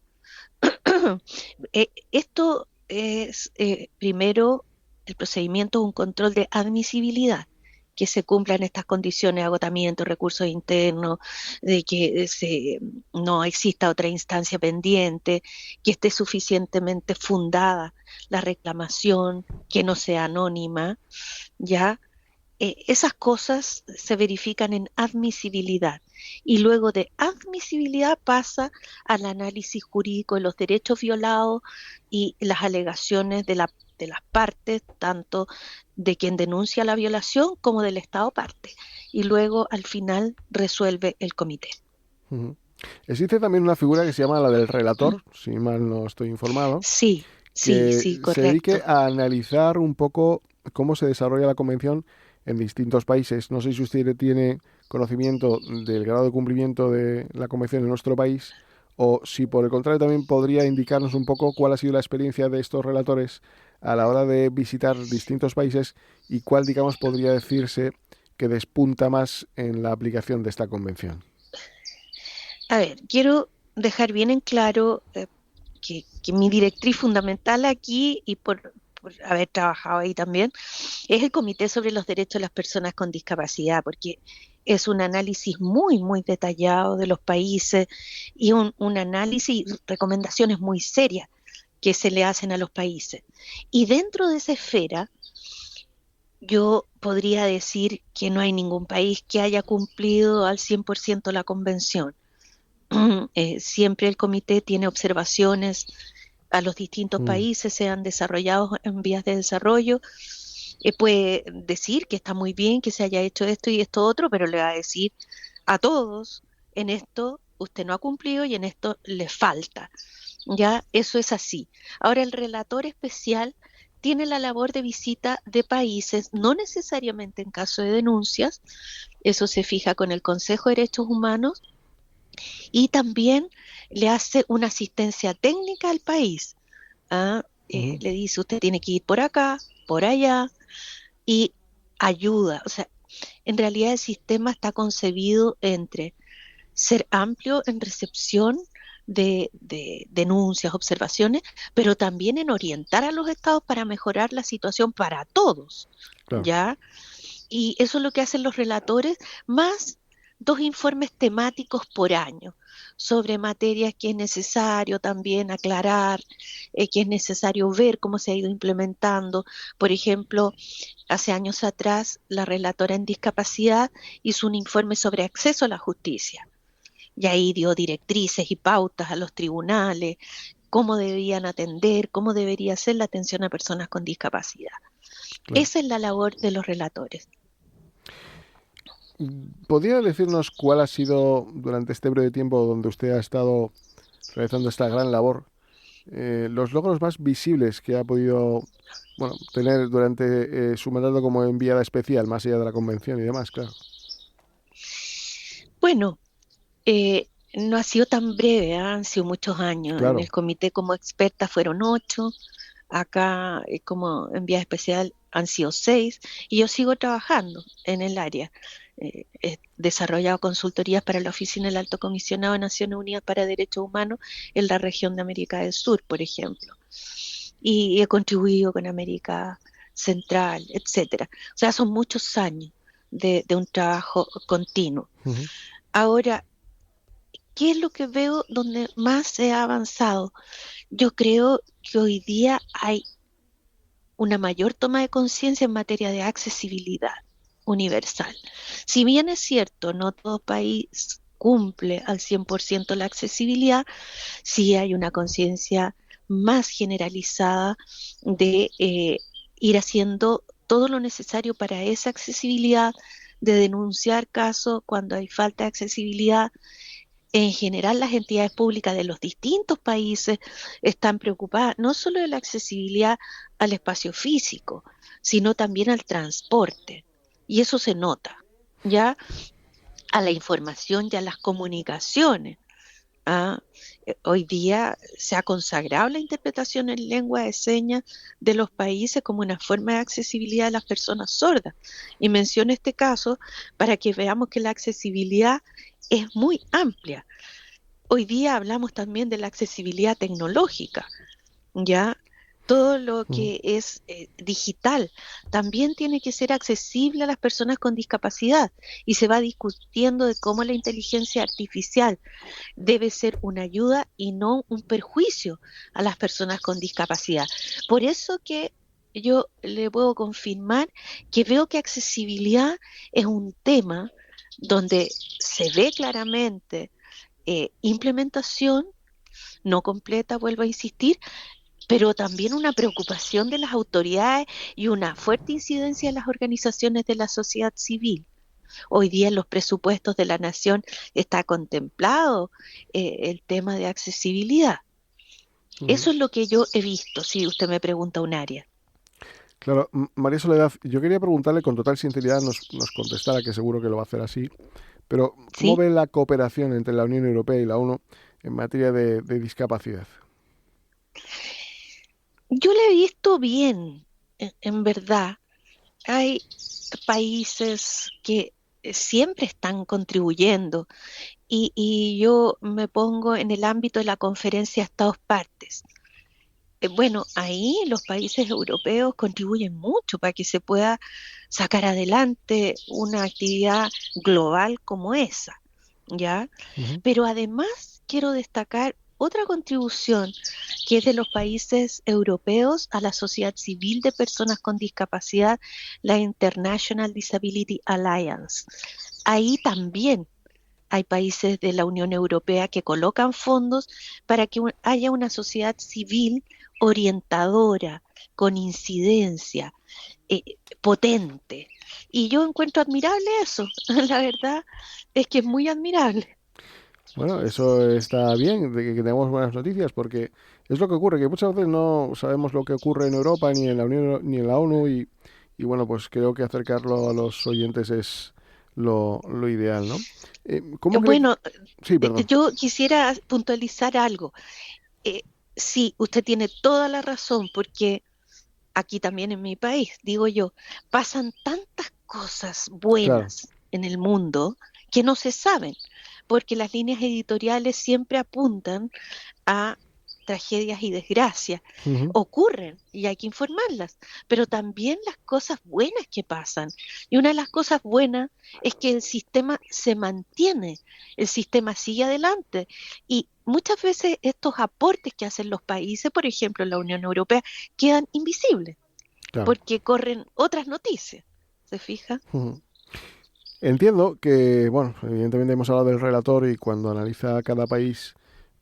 Esto es, primero, el procedimiento es un control de admisibilidad, que se cumplan estas condiciones de agotamiento, recursos internos, de que no exista otra instancia pendiente, que esté suficientemente fundada la reclamación, que no sea anónima, ¿ya? Esas cosas se verifican en admisibilidad y luego de admisibilidad pasa al análisis jurídico de los derechos violados y las alegaciones de las partes, tanto de quien denuncia la violación como del Estado parte. Y luego al final resuelve el comité. Ujú. Existe también una figura que se llama la del relator, si mal no estoy informado, Sí, sí, que sí, se dedique correcto. a analizar un poco cómo se desarrolla la convención en distintos países. No sé si usted tiene conocimiento del grado de cumplimiento de la convención en nuestro país o si por el contrario también podría indicarnos un poco cuál ha sido la experiencia de estos relatores a la hora de visitar distintos países y cuál, digamos, podría decirse que despunta más en la aplicación de esta convención. A ver, quiero dejar bien en claro que mi directriz fundamental aquí y por haber trabajado ahí también, es el Comité sobre los Derechos de las Personas con Discapacidad, porque es un análisis muy, muy detallado de los países y un análisis y recomendaciones muy serias que se le hacen a los países. Y dentro de esa esfera, yo podría decir que no hay ningún país que haya cumplido al 100% la convención. Siempre el comité tiene observaciones a los distintos Mm. países, sean desarrollados en vías de desarrollo. Puede decir que está muy bien que se haya hecho esto y esto otro, pero le va a decir a todos, en esto usted no ha cumplido y en esto le falta. Ya, eso es así. Ahora, el relator especial tiene la labor de visita de países, no necesariamente en caso de denuncias, eso se fija con el Consejo de Derechos Humanos, y también le hace una asistencia técnica al país. ¿Ah? Ujú. Le dice, usted tiene que ir por acá, por allá, y ayuda. O sea, en realidad el sistema está concebido entre ser amplio en recepción de denuncias, observaciones, pero también en orientar a los estados para mejorar la situación para todos, Claro. ¿ya? Y eso es lo que hacen los relatores, más 2 informes temáticos por año sobre materias que es necesario también aclarar, que es necesario ver cómo se ha ido implementando. Por ejemplo, hace años atrás, la relatora en discapacidad hizo un informe sobre acceso a la justicia y ahí dio directrices y pautas a los tribunales, cómo debían atender, cómo debería ser la atención a personas con discapacidad. Claro. Esa es la labor de los relatores. ¿Podría decirnos cuál ha sido durante este breve tiempo donde usted ha estado realizando esta gran labor, los logros más visibles que ha podido, bueno, tener durante su mandato como enviada especial, más allá de la convención y demás, claro? Bueno, no ha sido tan breve, han sido muchos años. En Claro. el comité como experta fueron 8, acá como enviada especial han sido 6, y yo sigo trabajando en el área. He desarrollado consultorías para la Oficina del Alto Comisionado de Naciones Unidas para Derechos Humanos en la región de América del Sur, por ejemplo. Y he contribuido con América Central, etcétera. O sea, son muchos años de un trabajo continuo. Ujú. Ahora, ¿qué es lo que veo donde más se ha avanzado? Yo creo que hoy día hay una mayor toma de conciencia en materia de accesibilidad universal. Si bien es cierto, no todo país cumple al 100% la accesibilidad, sí hay una conciencia más generalizada de ir haciendo todo lo necesario para esa accesibilidad, de denunciar casos cuando hay falta de accesibilidad. En general, las entidades públicas de los distintos países están preocupadas no solo de la accesibilidad al espacio físico, sino también al transporte. Y eso se nota, ya a la información y a las comunicaciones. ¿Ah? Hoy día se ha consagrado la interpretación en lengua de señas de los países como una forma de accesibilidad a las personas sordas. Y menciono este caso para que veamos que la accesibilidad es muy amplia. Hoy día hablamos también de la accesibilidad tecnológica, ¿ya? Todo lo Ujú. que es digital también tiene que ser accesible a las personas con discapacidad y se va discutiendo de cómo la inteligencia artificial debe ser una ayuda y no un perjuicio a las personas con discapacidad. Por eso que yo le puedo confirmar que veo que accesibilidad es un tema donde se ve claramente implementación no completa, vuelvo a insistir, pero también una preocupación de las autoridades y una fuerte incidencia de las organizaciones de la sociedad civil. Hoy día en los presupuestos de la nación está contemplado el tema de accesibilidad. Ujú. Eso es lo que yo he visto, si usted me pregunta un área. Claro, María Soledad, yo quería preguntarle con total sinceridad, nos contestara, que seguro que lo va a hacer así, pero ¿cómo ¿Sí? ve la cooperación entre la Unión Europea y la ONU en materia de discapacidad? Yo la he visto bien, en verdad. Hay países que siempre están contribuyendo y yo me pongo en el ámbito de la conferencia Estados Partes. Bueno, ahí los países europeos contribuyen mucho para que se pueda sacar adelante una actividad global como esa, ¿ya? Ujú. Pero además quiero destacar otra contribución que es de los países europeos a la sociedad civil de personas con discapacidad, la International Disability Alliance. Ahí también hay países de la Unión Europea que colocan fondos para que haya una sociedad civil orientadora, con incidencia, potente. Y yo encuentro admirable eso. La verdad es que es muy admirable. Bueno, eso está bien, de que tenemos buenas noticias, porque es lo que ocurre, que muchas veces no sabemos lo que ocurre en Europa, ni en la Unión, ni en la ONU, y bueno, pues creo que acercarlo a los oyentes es lo ideal, ¿no? ¿Cómo cree que...? Bueno, Sí, perdón. yo quisiera puntualizar algo. Eh, sí, usted tiene toda la razón, porque aquí también en mi país, digo yo, pasan tantas cosas Claro. buenas en el mundo que no se saben, porque las líneas editoriales siempre apuntan a tragedias y desgracias. Ujú. Ocurren y hay que informarlas, pero también las cosas buenas que pasan. Y una de las cosas buenas es que el sistema se mantiene, el sistema sigue adelante. Y muchas veces estos aportes que hacen los países, por ejemplo la Unión Europea, quedan invisibles Claro. porque corren otras noticias. ¿Se fija? Ujú. Entiendo que, bueno, evidentemente hemos hablado del relator y cuando analiza cada país,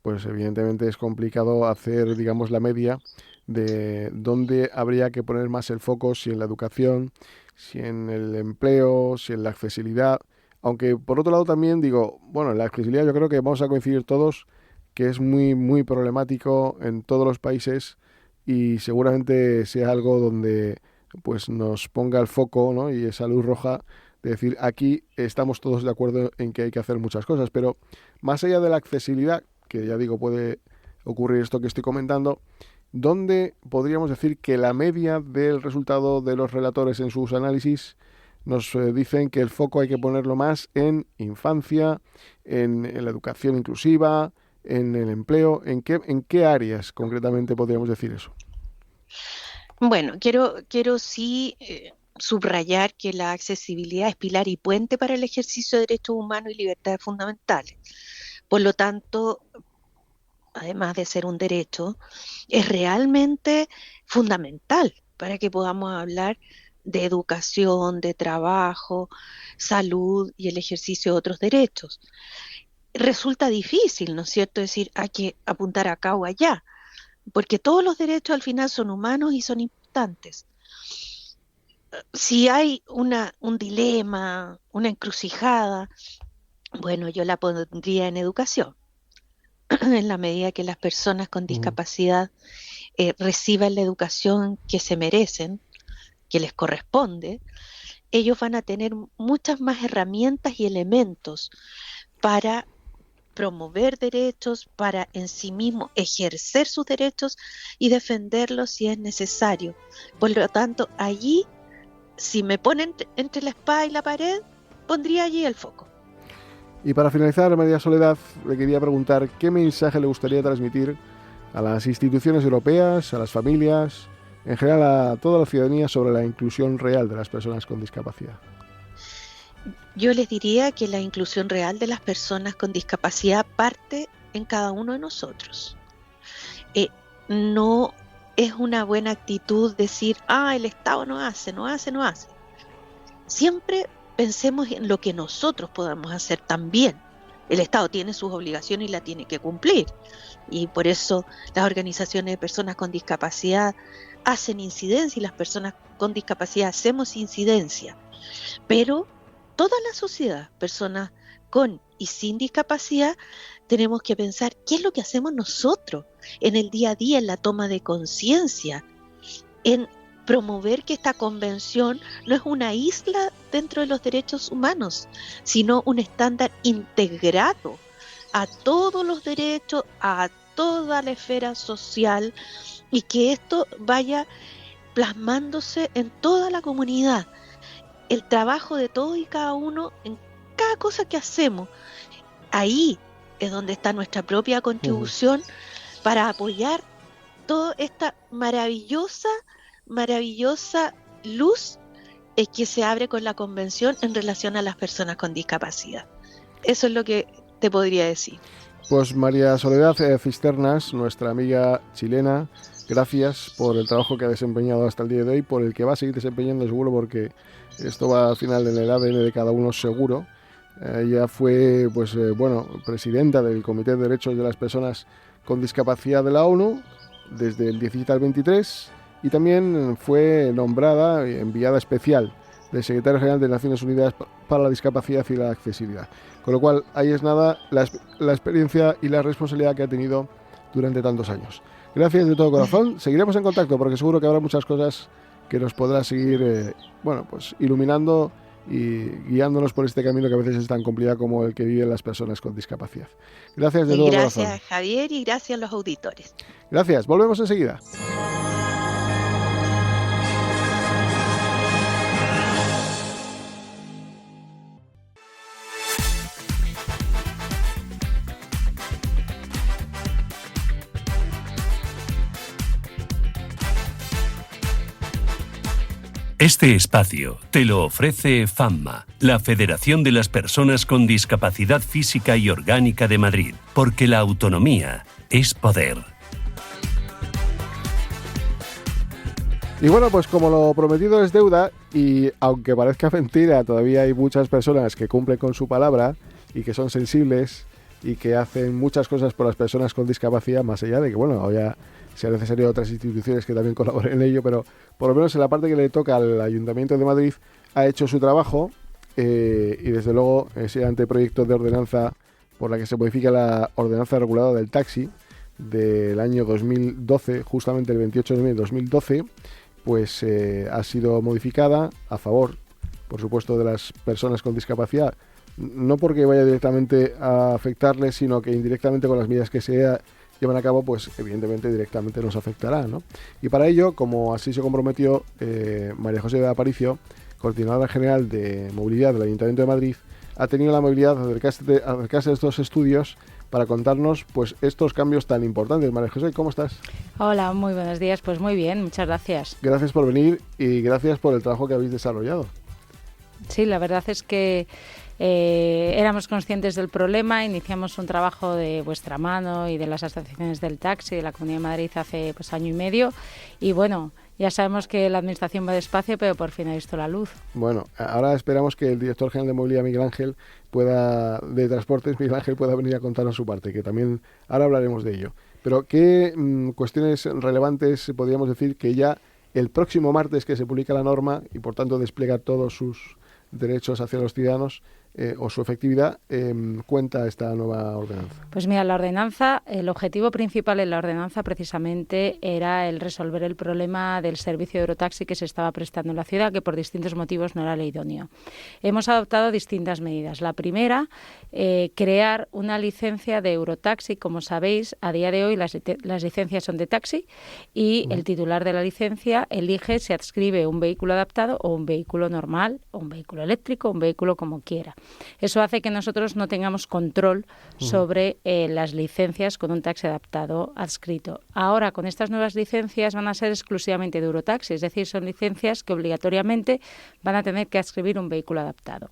pues evidentemente es complicado hacer, digamos, la media de dónde habría que poner más el foco, si en la educación, si en el empleo, si en la accesibilidad. Aunque por otro lado también digo, bueno, en la accesibilidad yo creo que vamos a coincidir todos que es muy, muy problemático en todos los países y seguramente sea algo donde pues nos ponga el foco, ¿no? Y esa luz roja de decir, aquí estamos todos de acuerdo en que hay que hacer muchas cosas, pero más allá de la accesibilidad, que ya digo, puede ocurrir esto que estoy comentando, ¿dónde podríamos decir que la media del resultado de los relatores en sus análisis nos dicen que el foco hay que ponerlo más en infancia, en la educación inclusiva, en el empleo? En qué áreas concretamente podríamos decir eso? Bueno, quiero sí subrayar que la accesibilidad es pilar y puente para el ejercicio de derechos humanos y libertades fundamentales. Por lo tanto, además de ser un derecho, es realmente fundamental para que podamos hablar de educación, de trabajo, salud y el ejercicio de otros derechos. Resulta difícil, ¿no es cierto?, decir hay que apuntar acá o allá, porque todos los derechos al final son humanos y son importantes. Si hay un dilema, una encrucijada, bueno, yo la pondría en educación, en la medida que las personas con Ujú. discapacidad reciban la educación que se merecen, que les corresponde, ellos van a tener muchas más herramientas y elementos para promover derechos, para en sí mismo ejercer sus derechos y defenderlos si es necesario. Por lo tanto, allí, si me ponen entre la espada y la pared, pondría allí el foco. Y para finalizar, María Soledad, le quería preguntar qué mensaje le gustaría transmitir a las instituciones europeas, a las familias, en general a toda la ciudadanía sobre la inclusión real de las personas con discapacidad. Yo les diría que la inclusión real de las personas con discapacidad parte en cada uno de nosotros. Eh, no es una buena actitud decir, el Estado no hace, no hace, no hace. Siempre pensemos en lo que nosotros podamos hacer también. El Estado tiene sus obligaciones y la tiene que cumplir. Y por eso las organizaciones de personas con discapacidad hacen incidencia y las personas con discapacidad hacemos incidencia. Pero toda la sociedad, personas con y sin discapacidad, tenemos que pensar qué es lo que hacemos nosotros en el día a día, en la toma de conciencia, en promover que esta convención no es una isla dentro de los derechos humanos, sino un estándar integrado a todos los derechos, a toda la esfera social, y que esto vaya plasmándose en toda la comunidad. El trabajo de todos y cada uno en cada cosa que hacemos, ahí es donde está nuestra propia Ujú. contribución para apoyar toda esta maravillosa luz que se abre con la convención en relación a las personas con discapacidad. Eso es lo que te podría decir. Pues María Soledad Cisternas, nuestra amiga chilena, gracias por el trabajo que ha desempeñado hasta el día de hoy, por el que va a seguir desempeñando seguro, porque esto va al final en el ADN de cada uno seguro. Ella fue, presidenta del Comité de Derechos de las Personas con Discapacidad de la ONU desde el 17 al 23 y también fue nombrada enviada especial del Secretario General de Naciones Unidas para la Discapacidad y la Accesibilidad. Con lo cual, ahí es nada la experiencia y la responsabilidad que ha tenido durante tantos años. Gracias de todo corazón. Seguiremos en contacto porque seguro que habrá muchas cosas que nos podrá seguir iluminando y guiándonos por este camino que a veces es tan complicado como el que viven las personas con discapacidad. Gracias de todo corazón. Gracias, Javier, y gracias a los auditores. Gracias. Volvemos enseguida. Este espacio te lo ofrece FAMMA, la Federación de las Personas con Discapacidad Física y Orgánica de Madrid, porque la autonomía es poder. Y bueno, pues como lo prometido es deuda, y aunque parezca mentira, todavía hay muchas personas que cumplen con su palabra y que son sensibles y que hacen muchas cosas por las personas con discapacidad, más allá de que, ahora sea necesario otras instituciones que también colaboren en ello, pero por lo menos en la parte que le toca al Ayuntamiento de Madrid ha hecho su trabajo y desde luego ese anteproyecto de ordenanza por la que se modifica la ordenanza reguladora del taxi del año 2012, justamente el 28 de enero de 2012, pues ha sido modificada a favor, por supuesto, de las personas con discapacidad, no porque vaya directamente a afectarles, sino que indirectamente con las medidas que se llevan a cabo, pues evidentemente directamente nos afectará, ¿no? Y para ello, como así se comprometió María José de Aparicio, coordinadora general de movilidad del Ayuntamiento de Madrid, ha tenido la amabilidad de acercarse a estos estudios para contarnos pues estos cambios tan importantes. María José, ¿cómo estás? Hola, muy buenos días. Pues muy bien, muchas gracias. Gracias por venir y gracias por el trabajo que habéis desarrollado. Sí, la verdad es que éramos conscientes del problema, iniciamos un trabajo de vuestra mano y de las asociaciones del taxi de la Comunidad de Madrid hace año y medio y bueno, ya sabemos que la administración va despacio, pero por fin ha visto la luz. Bueno, ahora esperamos que el director general de movilidad, Miguel Ángel, de transportes, Miguel Ángel, pueda venir a contarnos su parte, que también ahora hablaremos de ello. Pero ¿qué cuestiones relevantes podríamos decir que ya el próximo martes que se publica la norma y por tanto despliega todos sus derechos hacia los ciudadanos o su efectividad, cuenta esta nueva ordenanza? Pues mira, la ordenanza, el objetivo principal en la ordenanza precisamente era el resolver el problema del servicio de Eurotaxi que se estaba prestando en la ciudad, que por distintos motivos no era el idóneo. Hemos adoptado distintas medidas. La primera, crear una licencia de Eurotaxi. Como sabéis, a día de hoy las licencias son de taxi y el titular de la licencia elige si adscribe un vehículo adaptado o un vehículo normal, o un vehículo eléctrico, o un vehículo como quiera. Eso hace que nosotros no tengamos control sobre las licencias con un taxi adaptado adscrito. Ahora, con estas nuevas licencias van a ser exclusivamente de Eurotaxi, es decir, son licencias que obligatoriamente van a tener que adscribir un vehículo adaptado.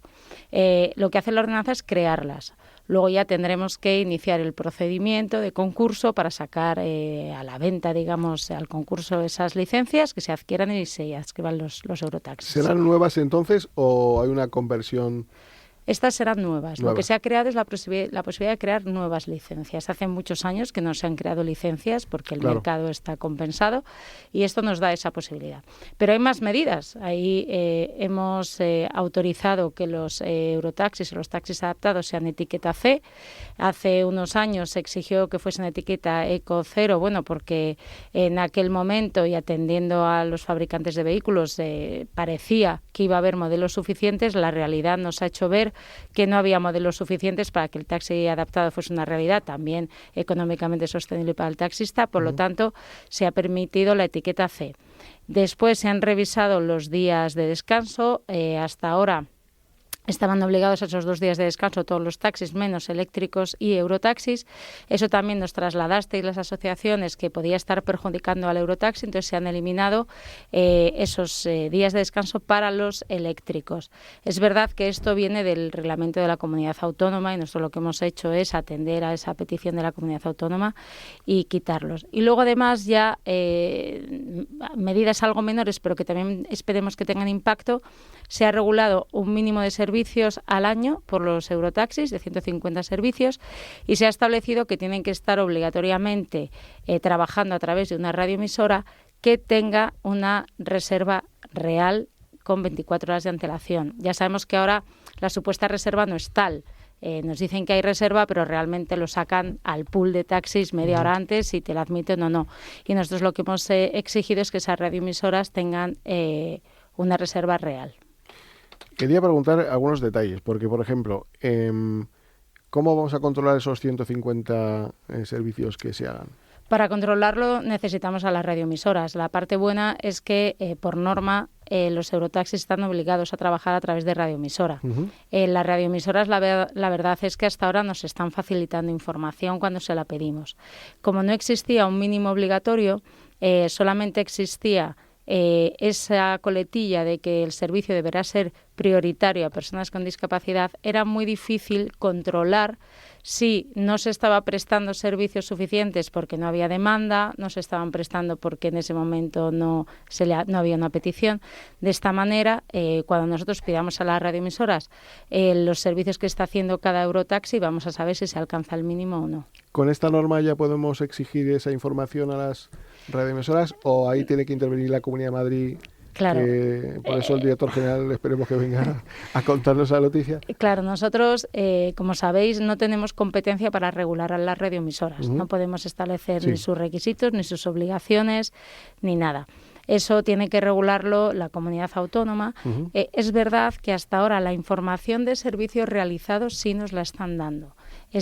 Lo que hace la ordenanza es crearlas. Luego ya tendremos que iniciar el procedimiento de concurso para sacar a la venta, digamos, al concurso esas licencias que se adquieran y se adscriban los Eurotaxis. ¿Serán nuevas entonces o hay una conversión? Estas serán nuevas. Lo que se ha creado es la posibilidad de crear nuevas licencias. Hace muchos años que no se han creado licencias porque el mercado está compensado y esto nos da esa posibilidad. Pero hay más medidas. Ahí hemos autorizado que los Eurotaxis o los taxis adaptados sean etiqueta C. Hace unos años se exigió que fuesen etiqueta Eco 0, porque en aquel momento y atendiendo a los fabricantes de vehículos parecía que iba a haber modelos suficientes. La realidad nos ha hecho ver que no había modelos suficientes para que el taxi adaptado fuese una realidad también económicamente sostenible para el taxista, por lo tanto se ha permitido la etiqueta C. Después se han revisado los días de descanso, hasta ahora Estaban obligados a esos 2 días de descanso todos los taxis, menos eléctricos y eurotaxis. Eso también nos trasladasteis las asociaciones que podía estar perjudicando al eurotaxi, entonces se han eliminado esos días de descanso para los eléctricos. Es verdad que esto viene del reglamento de la comunidad autónoma y nosotros lo que hemos hecho es atender a esa petición de la comunidad autónoma y quitarlos. Y luego además ya medidas algo menores, pero que también esperemos que tengan impacto, se ha regulado un mínimo de servicios al año por los eurotaxis de 150 servicios y se ha establecido que tienen que estar obligatoriamente trabajando a través de una radioemisora que tenga una reserva real con 24 horas de antelación. Ya sabemos que ahora la supuesta reserva no es tal. Nos dicen que hay reserva, pero realmente lo sacan al pool de taxis media hora antes si te la admiten o no. Y nosotros lo que hemos exigido es que esas radioemisoras tengan una reserva real. Quería preguntar algunos detalles, porque, por ejemplo, ¿cómo vamos a controlar esos 150 servicios que se hagan? Para controlarlo necesitamos a las radioemisoras. La parte buena es que, por norma, los eurotaxis están obligados a trabajar a través de radioemisora. Las radioemisoras, la verdad es que hasta ahora nos están facilitando información cuando se la pedimos. Como no existía un mínimo obligatorio, solamente existía esa coletilla de que el servicio deberá ser prioritario a personas con discapacidad, era muy difícil controlar si no se estaba prestando servicios suficientes porque no había demanda, no se estaban prestando porque en ese momento no había una petición. De esta manera, cuando nosotros pidamos a las radioemisoras los servicios que está haciendo cada eurotaxi, vamos a saber si se alcanza el mínimo o no. ¿Con esta norma ya podemos exigir esa información a las radioemisoras o ahí tiene que intervenir la Comunidad de Madrid? Claro. Por eso el director general esperemos que venga a contarnos la noticia. Claro, nosotros, como sabéis, no tenemos competencia para regular a las radioemisoras. No podemos establecer ni sus requisitos, ni sus obligaciones, ni nada. Eso tiene que regularlo la comunidad autónoma. Es verdad que hasta ahora la información de servicios realizados sí nos la están dando.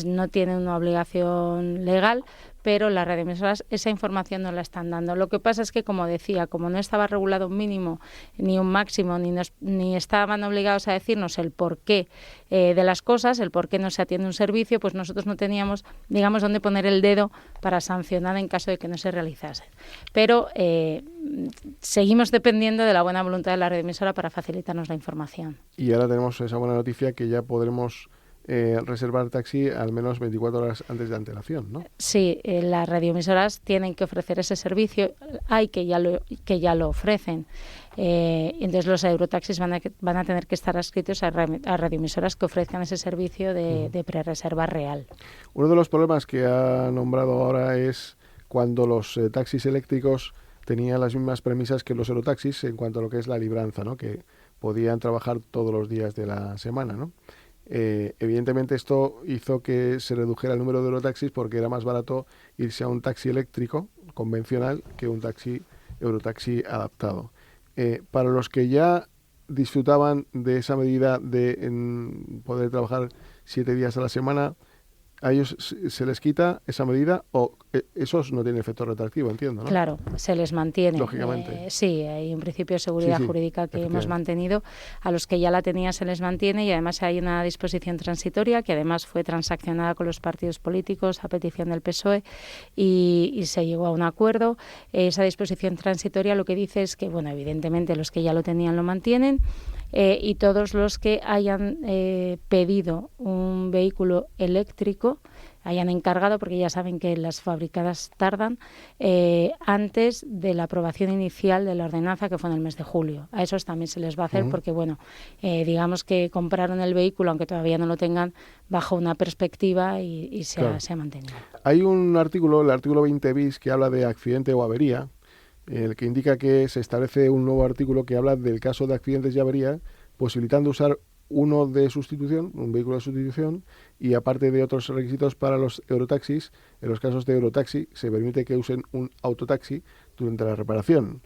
No tiene una obligación legal, pero las radioemisoras esa información nos la están dando. Lo que pasa es que, como decía, como no estaba regulado un mínimo ni un máximo, ni estaban obligados a decirnos el porqué de las cosas, el por qué no se atiende un servicio, pues nosotros no teníamos, digamos, dónde poner el dedo para sancionar en caso de que no se realizase. Pero seguimos dependiendo de la buena voluntad de la radioemisora para facilitarnos la información. Y ahora tenemos esa buena noticia que ya podremos reservar taxi al menos 24 horas antes de antelación, ¿no? Sí, las radioemisoras tienen que ofrecer ese servicio, hay que ya lo ofrecen. Entonces los eurotaxis van a tener que estar adscritos a radioemisoras que ofrezcan ese servicio de prerreserva real. Uno de los problemas que ha nombrado ahora es cuando los taxis eléctricos tenían las mismas premisas que los eurotaxis en cuanto a lo que es la libranza, ¿no? Que podían trabajar todos los días de la semana, ¿no? Evidentemente esto hizo que se redujera el número de eurotaxis porque era más barato irse a un taxi eléctrico convencional que un eurotaxi adaptado. Para los que ya disfrutaban de esa medida de poder trabajar 7 días a la semana, ¿a ellos se les quita esa medida o esos no tienen efecto retroactivo, entiendo, ¿no? Claro, se les mantiene. Lógicamente. Sí, hay un principio de seguridad jurídica que hemos mantenido. A los que ya la tenían se les mantiene y además hay una disposición transitoria que además fue transaccionada con los partidos políticos a petición del PSOE y se llegó a un acuerdo. Esa disposición transitoria lo que dice es que, bueno, evidentemente los que ya lo tenían lo mantienen. Y todos los que hayan pedido un vehículo eléctrico, hayan encargado, porque ya saben que las fabricadas tardan, antes de la aprobación inicial de la ordenanza, que fue en el mes de julio. A esos también se les va a hacer porque, bueno, digamos que compraron el vehículo, aunque todavía no lo tengan, bajo una perspectiva y se ha mantenido. Hay un artículo, el artículo 20 bis, que habla de accidente o avería, el que indica que se establece un nuevo artículo que habla del caso de accidentes y avería, posibilitando usar uno de sustitución, un vehículo de sustitución, y aparte de otros requisitos para los eurotaxis, en los casos de eurotaxi se permite que usen un autotaxi durante la reparación.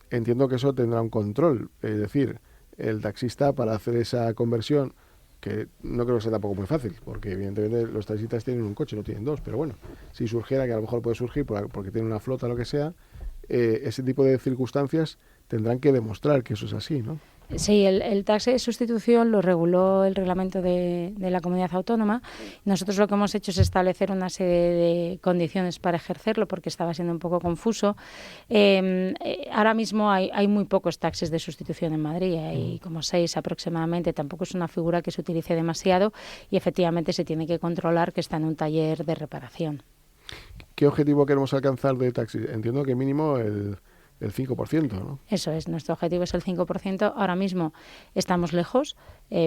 Entiendo que eso tendrá un control, es decir, el taxista para hacer esa conversión, que no creo que sea tampoco muy fácil, porque evidentemente los taxistas tienen un coche, no tienen dos, pero bueno, si surgiera, que a lo mejor puede surgir porque tienen una flota o lo que sea, ese tipo de circunstancias tendrán que demostrar que eso es así, ¿no? Sí, el taxi de sustitución lo reguló el reglamento de la comunidad autónoma. Nosotros lo que hemos hecho es establecer una serie de condiciones para ejercerlo porque estaba siendo un poco confuso. Ahora mismo hay muy pocos taxis de sustitución en Madrid, hay como 6 aproximadamente, tampoco es una figura que se utilice demasiado y efectivamente se tiene que controlar que está en un taller de reparación. ¿Qué objetivo queremos alcanzar de taxi? Entiendo que mínimo el 5%, ¿no? Eso es, nuestro objetivo es el 5%. Ahora mismo estamos lejos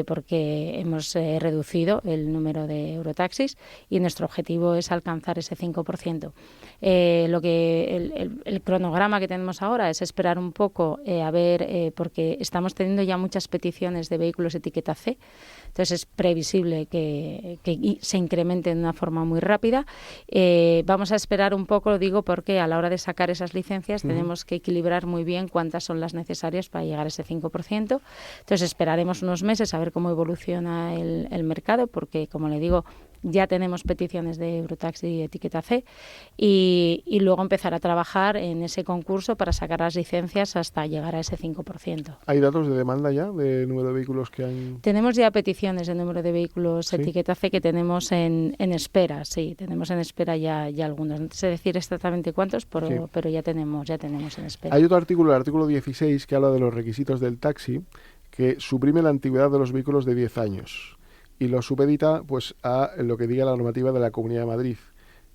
porque hemos reducido el número de eurotaxis y nuestro objetivo es alcanzar ese 5%. El cronograma que tenemos ahora es esperar un poco a ver, porque estamos teniendo ya muchas peticiones de vehículos etiqueta C. Entonces es previsible que se incremente de una forma muy rápida. Vamos a esperar un poco, lo digo, porque a la hora de sacar esas licencias tenemos que equilibrar muy bien cuántas son las necesarias para llegar a ese 5%. Entonces esperaremos unos meses a ver cómo evoluciona el mercado, porque, como le digo, ya tenemos peticiones de Eurotaxi y etiqueta C y luego empezar a trabajar en ese concurso para sacar las licencias hasta llegar a ese 5%. ¿Hay datos de demanda ya de número de vehículos que han...? Tenemos ya peticiones de número de vehículos ¿Sí? etiqueta C que tenemos en espera, sí, tenemos en espera ya algunos. No sé decir exactamente cuántos, pero ya tenemos en espera. Hay otro artículo, el artículo 16, que habla de los requisitos del taxi, que suprime la antigüedad de los vehículos de 10 años. Y lo supedita pues a lo que diga la normativa de la Comunidad de Madrid.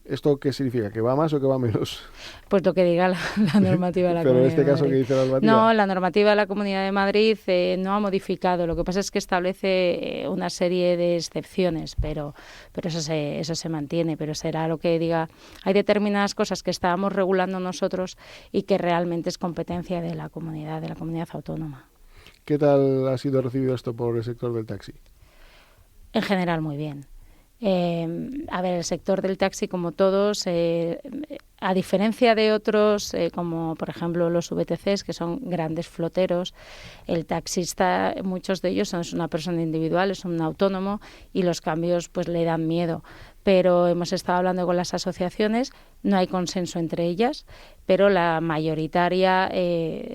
¿Esto qué significa? ¿Que va más o que va menos? Pues lo que diga la normativa de la Pero Comunidad en este de caso, Madrid. ¿qué dice la normativa? No, la normativa de la Comunidad de Madrid no ha modificado. Lo que pasa es que establece una serie de excepciones, pero eso se mantiene. Pero será lo que diga. Hay determinadas cosas que estábamos regulando nosotros y que realmente es competencia de la comunidad autónoma. ¿Qué tal ha sido recibido esto por el sector del taxi? En general, muy bien. A ver, el sector del taxi, como todos, a diferencia de otros, como por ejemplo los VTCs, que son grandes floteros, el taxista, muchos de ellos es una persona individual, es un autónomo y los cambios pues le dan miedo. Pero hemos estado hablando con las asociaciones, no hay consenso entre ellas, pero la mayoritaria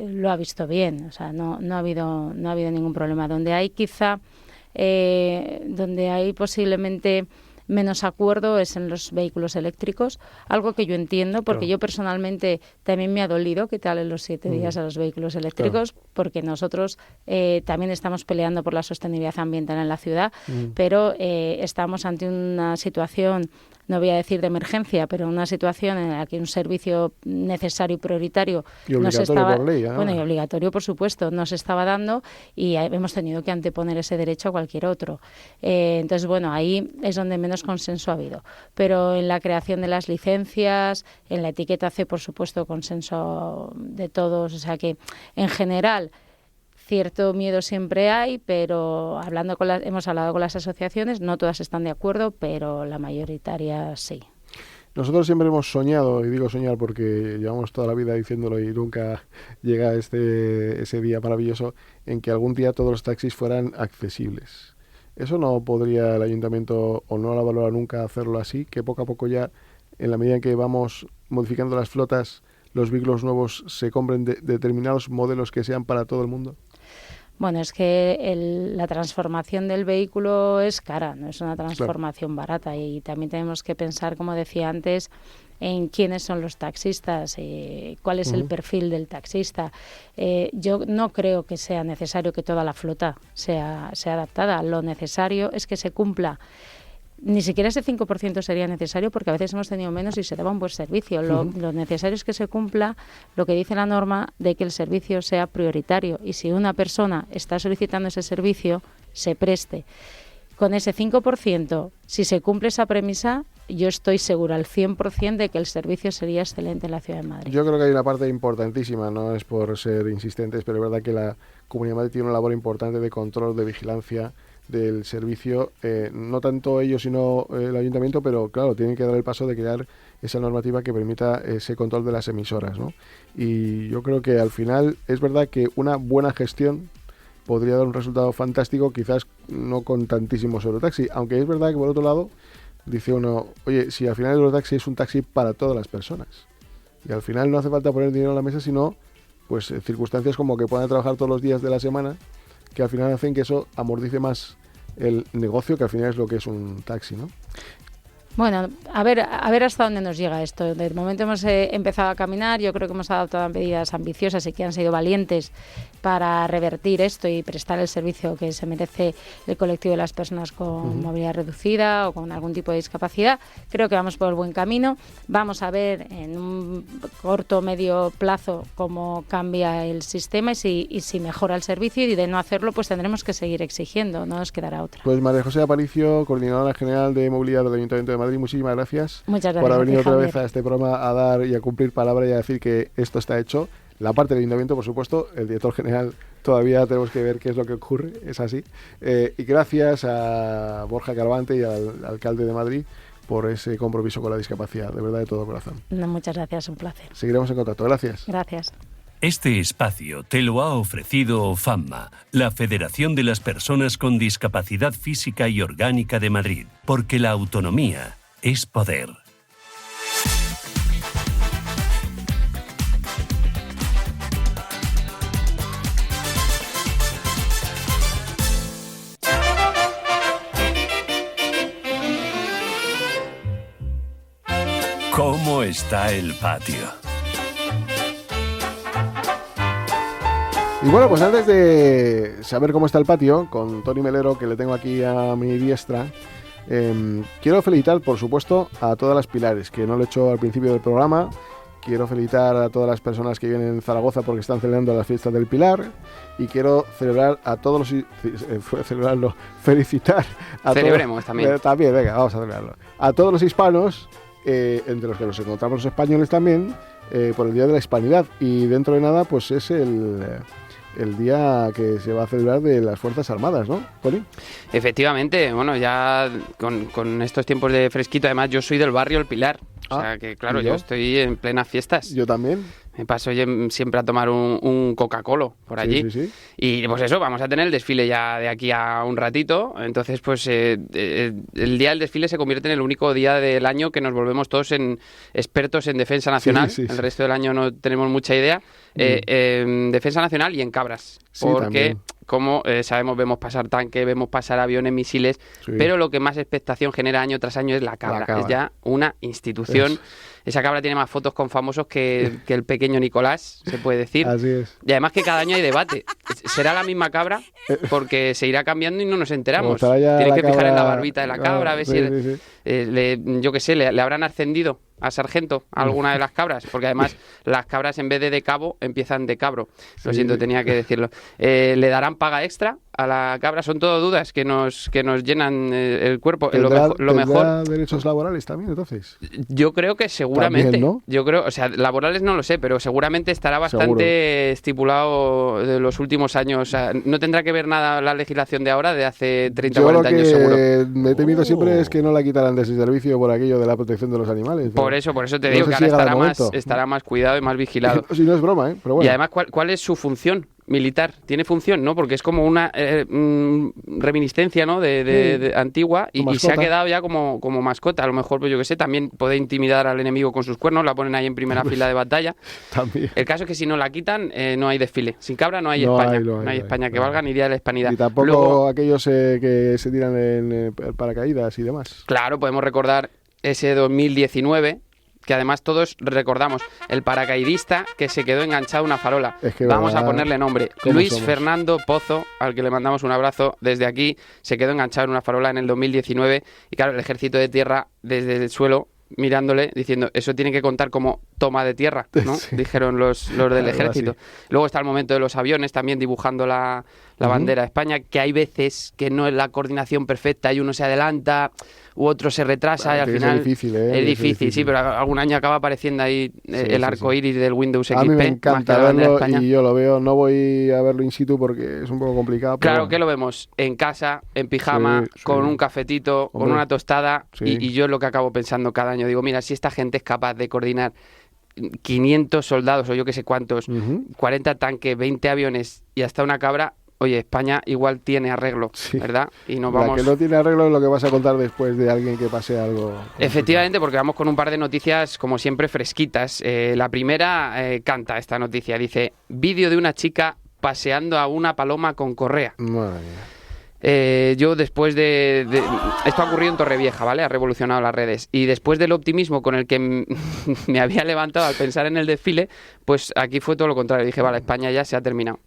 lo ha visto bien, o sea, no ha habido ningún problema. Donde hay donde hay posiblemente menos acuerdo es en los vehículos eléctricos, algo que yo entiendo porque Claro. yo personalmente también me ha dolido quitarle los 7 días a los vehículos eléctricos, porque nosotros también estamos peleando por la sostenibilidad ambiental en la ciudad, pero estamos ante una situación, no voy a decir de emergencia, pero una situación en la que un servicio necesario y prioritario Y obligatorio por ley, además. bueno, y obligatorio, por supuesto, no se estaba dando y hemos tenido que anteponer ese derecho a cualquier otro. Entonces, bueno, ahí es donde menos consenso ha habido. Pero en la creación de las licencias, en la etiqueta C, por supuesto, consenso de todos. O sea que, en general, cierto miedo siempre hay, pero hemos hablado con las asociaciones, no todas están de acuerdo, pero la mayoritaria sí. Nosotros siempre hemos soñado, y digo soñar porque llevamos toda la vida diciéndolo y nunca llega ese día maravilloso en que algún día todos los taxis fueran accesibles. ¿Eso no podría el ayuntamiento o no la valora nunca hacerlo así? Que poco a poco ya, en la medida en que vamos modificando las flotas, los vehículos nuevos se compren determinados modelos que sean para todo el mundo. Bueno, es que la transformación del vehículo es cara, no es una transformación barata y también tenemos que pensar, como decía antes, en quiénes son los taxistas, cuál es el perfil del taxista. Yo no creo que sea necesario que toda la flota sea adaptada. Lo necesario es que se cumpla. Ni siquiera ese 5% sería necesario porque a veces hemos tenido menos y se daba un buen servicio. Lo necesario es que se cumpla lo que dice la norma de que el servicio sea prioritario y si una persona está solicitando ese servicio, se preste. Con ese 5%, si se cumple esa premisa, yo estoy segura al 100% de que el servicio sería excelente en la Ciudad de Madrid. Yo creo que hay una parte importantísima, no es por ser insistentes, pero es verdad que la Comunidad de Madrid tiene una labor importante de control, de vigilancia del servicio, no tanto ellos sino el ayuntamiento, pero claro, tienen que dar el paso de crear esa normativa que permita ese control de las emisoras, ¿no? Y yo creo que al final es verdad que una buena gestión podría dar un resultado fantástico, quizás no con tantísimos Eurotaxi, aunque es verdad que por otro lado dice uno, oye, si al final el Eurotaxi es un taxi para todas las personas y al final no hace falta poner dinero en la mesa, sino pues circunstancias como que puedan trabajar todos los días de la semana que al final hacen que eso amortice más el negocio, que al final es lo que es un taxi, ¿no? Bueno, a ver hasta dónde nos llega esto. De momento hemos empezado a caminar, yo creo que hemos adoptado medidas ambiciosas y que han sido valientes para revertir esto y prestar el servicio que se merece el colectivo de las personas con movilidad reducida o con algún tipo de discapacidad. Creo que vamos por el buen camino. Vamos a ver en un corto o medio plazo cómo cambia el sistema y si mejora el servicio, y de no hacerlo pues tendremos que seguir exigiendo, no nos quedará otra. Pues María José Aparicio, coordinadora general de movilidad del Ayuntamiento de Madrid, muchísimas gracias. Muchas gracias por haber venido otra Javier. vez a este programa a dar y a cumplir palabra y a decir que esto está hecho. La parte del Ayuntamiento, por supuesto, el director general todavía tenemos que ver qué es lo que ocurre, es así. Y gracias a Borja Carvante y al alcalde de Madrid por ese compromiso con la discapacidad, de verdad, de todo corazón. No, muchas gracias, un placer. Seguiremos en contacto, gracias. Gracias. Este espacio te lo ha ofrecido FAMMA, la Federación de las Personas con Discapacidad Física y Orgánica de Madrid, porque la autonomía es poder. ¿Cómo está el patio? Y bueno, pues antes de saber cómo está el patio, con Tony Melero, que le tengo aquí a mi diestra, quiero felicitar, por supuesto, a todas las pilares, que no lo he hecho al principio del programa. Quiero felicitar a todas las personas que vienen en Zaragoza porque están celebrando las fiestas del Pilar. Y quiero celebrar a todos los... felicitar a Celebremos todos, también. También, venga, vamos a celebrarlo. A todos los hispanos, entre los que nos encontramos los españoles también, por el Día de la Hispanidad. Y dentro de nada, pues es el día que se va a celebrar de las Fuerzas Armadas, ¿no, Poli? Efectivamente, bueno, ya con estos tiempos de fresquito, además yo soy del barrio El Pilar, o sea que claro, yo estoy en plenas fiestas. Yo también. Me paso siempre a tomar un Coca-Cola por allí. Sí. Y pues eso, vamos a tener el desfile ya de aquí a un ratito. Entonces, pues el día del desfile se convierte en el único día del año que nos volvemos todos en expertos en defensa nacional. Sí. El resto del año no tenemos mucha idea. En defensa nacional y en cabras. Sí, porque, también. como sabemos, vemos pasar tanques, vemos pasar aviones, misiles. Sí. Pero lo que más expectación genera año tras año es la cabra. Es ya una institución. Esa cabra tiene más fotos con famosos que el pequeño Nicolás, se puede decir. Así es. Y además que cada año hay debate. ¿Será la misma cabra? Porque se irá cambiando y no nos enteramos. Tienes que fijar en la barbita de la cabra, a ver si yo qué sé, le habrán ascendido a sargento a alguna de las cabras, porque además las cabras en vez de cabo empiezan de cabro. Lo siento, tenía que decirlo. ¿Le darán paga extra a la cabra? Son todo dudas que nos llenan el cuerpo. Lo mejor derechos laborales también, entonces? Yo creo que seguramente, también, ¿no? Yo creo, o sea, laborales no lo sé, pero seguramente estará bastante estipulado de los últimos años. O sea, no tendrá que ver nada la legislación de ahora de hace 30 o 40 años seguro. Me he temido siempre es que no la quitaran de ese servicio por aquello de la protección de los animales. Por eso te digo que ahora estará más cuidado y más vigilado. Si no es broma, pero bueno. Y además, ¿cuál es su función militar? ¿Tiene función, no? Porque es como una reminiscencia, ¿no? de antigua y se ha quedado ya como mascota. A lo mejor, pues yo que sé, también puede intimidar al enemigo con sus cuernos, la ponen ahí en primera fila de batalla. También. El caso es que si no la quitan, no hay desfile. Sin cabra no hay España. No hay España que valga ni Día de la Hispanidad. Y tampoco luego, aquellos que se tiran en paracaídas y demás. Claro, podemos recordar ese 2019, que además todos recordamos, el paracaidista que se quedó enganchado a una farola. Vamos a ponerle nombre. Luis Fernando Pozo, al que le mandamos un abrazo desde aquí, se quedó enganchado en una farola en el 2019 y claro, el Ejército de Tierra desde el suelo mirándole, diciendo, eso tiene que contar como toma de tierra, ¿no? Sí. Dijeron los del ejército. Así. Luego está el momento de los aviones, también dibujando la bandera de España, que hay veces que no es la coordinación perfecta y uno se adelanta u otro se retrasa y al final es difícil, es difícil, sí, pero algún año acaba apareciendo ahí el arco iris del Windows XP. A mí me encanta verlo y yo lo veo, no voy a verlo in situ porque es un poco complicado. Claro, pero que lo vemos en casa, en pijama, con un cafetito, con una tostada y yo es lo que acabo pensando cada año. Digo, mira, si esta gente es capaz de coordinar 500 soldados o yo que sé cuántos, 40 tanques, 20 aviones y hasta una cabra, oye, España igual tiene arreglo, ¿verdad? Y nos vamos... La que no tiene arreglo es lo que vas a contar después de alguien que pase algo... Efectivamente, porque vamos con un par de noticias, como siempre, fresquitas. La primera canta esta noticia, dice, vídeo de una chica paseando a una paloma con correa. Madre mía. Yo después de... Esto ha ocurrido en Torrevieja, ¿vale? Ha revolucionado las redes. Y después del optimismo con el que me había levantado al pensar en el desfile, pues aquí fue todo lo contrario. Dije, vale, España ya se ha terminado.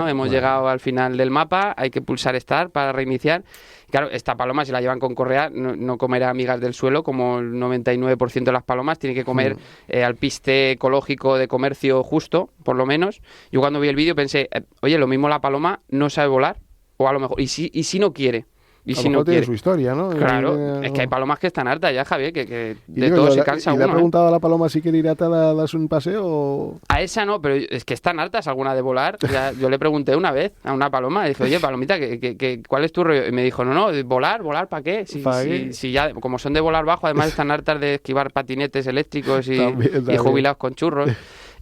Hemos llegado al final del mapa, hay que pulsar Start para reiniciar. Claro, esta paloma, si la llevan con correa, no comerá migas del suelo, como el 99% de las palomas. Tiene que comer alpiste ecológico de comercio justo, por lo menos. Yo cuando vi el vídeo pensé, oye, lo mismo la paloma no sabe volar. O a lo mejor, y si no quiere. Y a si lo no tiene quiere. su historia, ¿no? Claro, es que hay palomas que están hartas ya, Javier, que de todo se cansa uno. ¿Le ha preguntado a la paloma si quiere ir atada a darse un paseo? O... A esa no, pero es que están hartas alguna de volar. Ya, yo le pregunté una vez a una paloma, y dije, oye, palomita, ¿cuál es tu rollo? Y me dijo, no, volar, ¿para qué? Si ya, como son de volar bajo, además están hartas de esquivar patinetes eléctricos y jubilados con churros.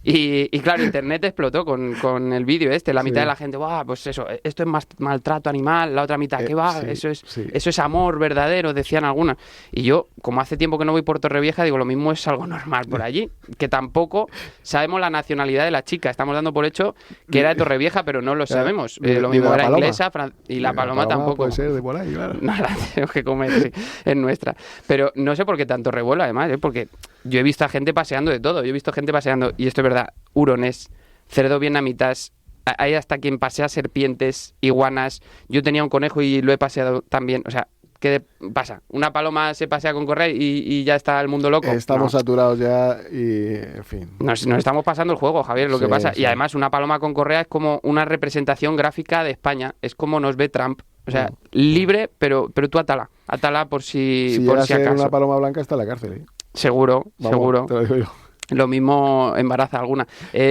Y claro, internet explotó con el vídeo la mitad de la gente, pues eso, esto es más maltrato animal, la otra mitad, ¿qué va? Eso es amor verdadero, decían algunas. Y yo, como hace tiempo que no voy por Torrevieja, digo, lo mismo es algo normal por allí, que tampoco sabemos la nacionalidad de la chica, estamos dando por hecho que era de Torrevieja, pero no lo sabemos. Lo mismo era inglesa, y la paloma tampoco. Puede ser de por ahí, claro. No la tenemos que comer, sí, es nuestra. Pero no sé por qué tanto revuelo, además, porque yo he visto a gente paseando de todo, y esto es verdad, hurones, cerdos vietnamitas, hay hasta quien pasea serpientes, iguanas. Yo tenía un conejo y lo he paseado también. O sea, ¿qué pasa? ¿Una paloma se pasea con correa y ya está el mundo loco? Estamos saturados ya y, en fin. Nos estamos pasando el juego, Javier, lo que pasa. Sí. Y además una paloma con correa es como una representación gráfica de España. Es como nos ve Trump. O sea, libre, pero tú atala por si llega a ser acaso. Una paloma blanca está en la cárcel, ¿eh? Seguro. Te lo digo yo. Lo mismo embaraza alguna.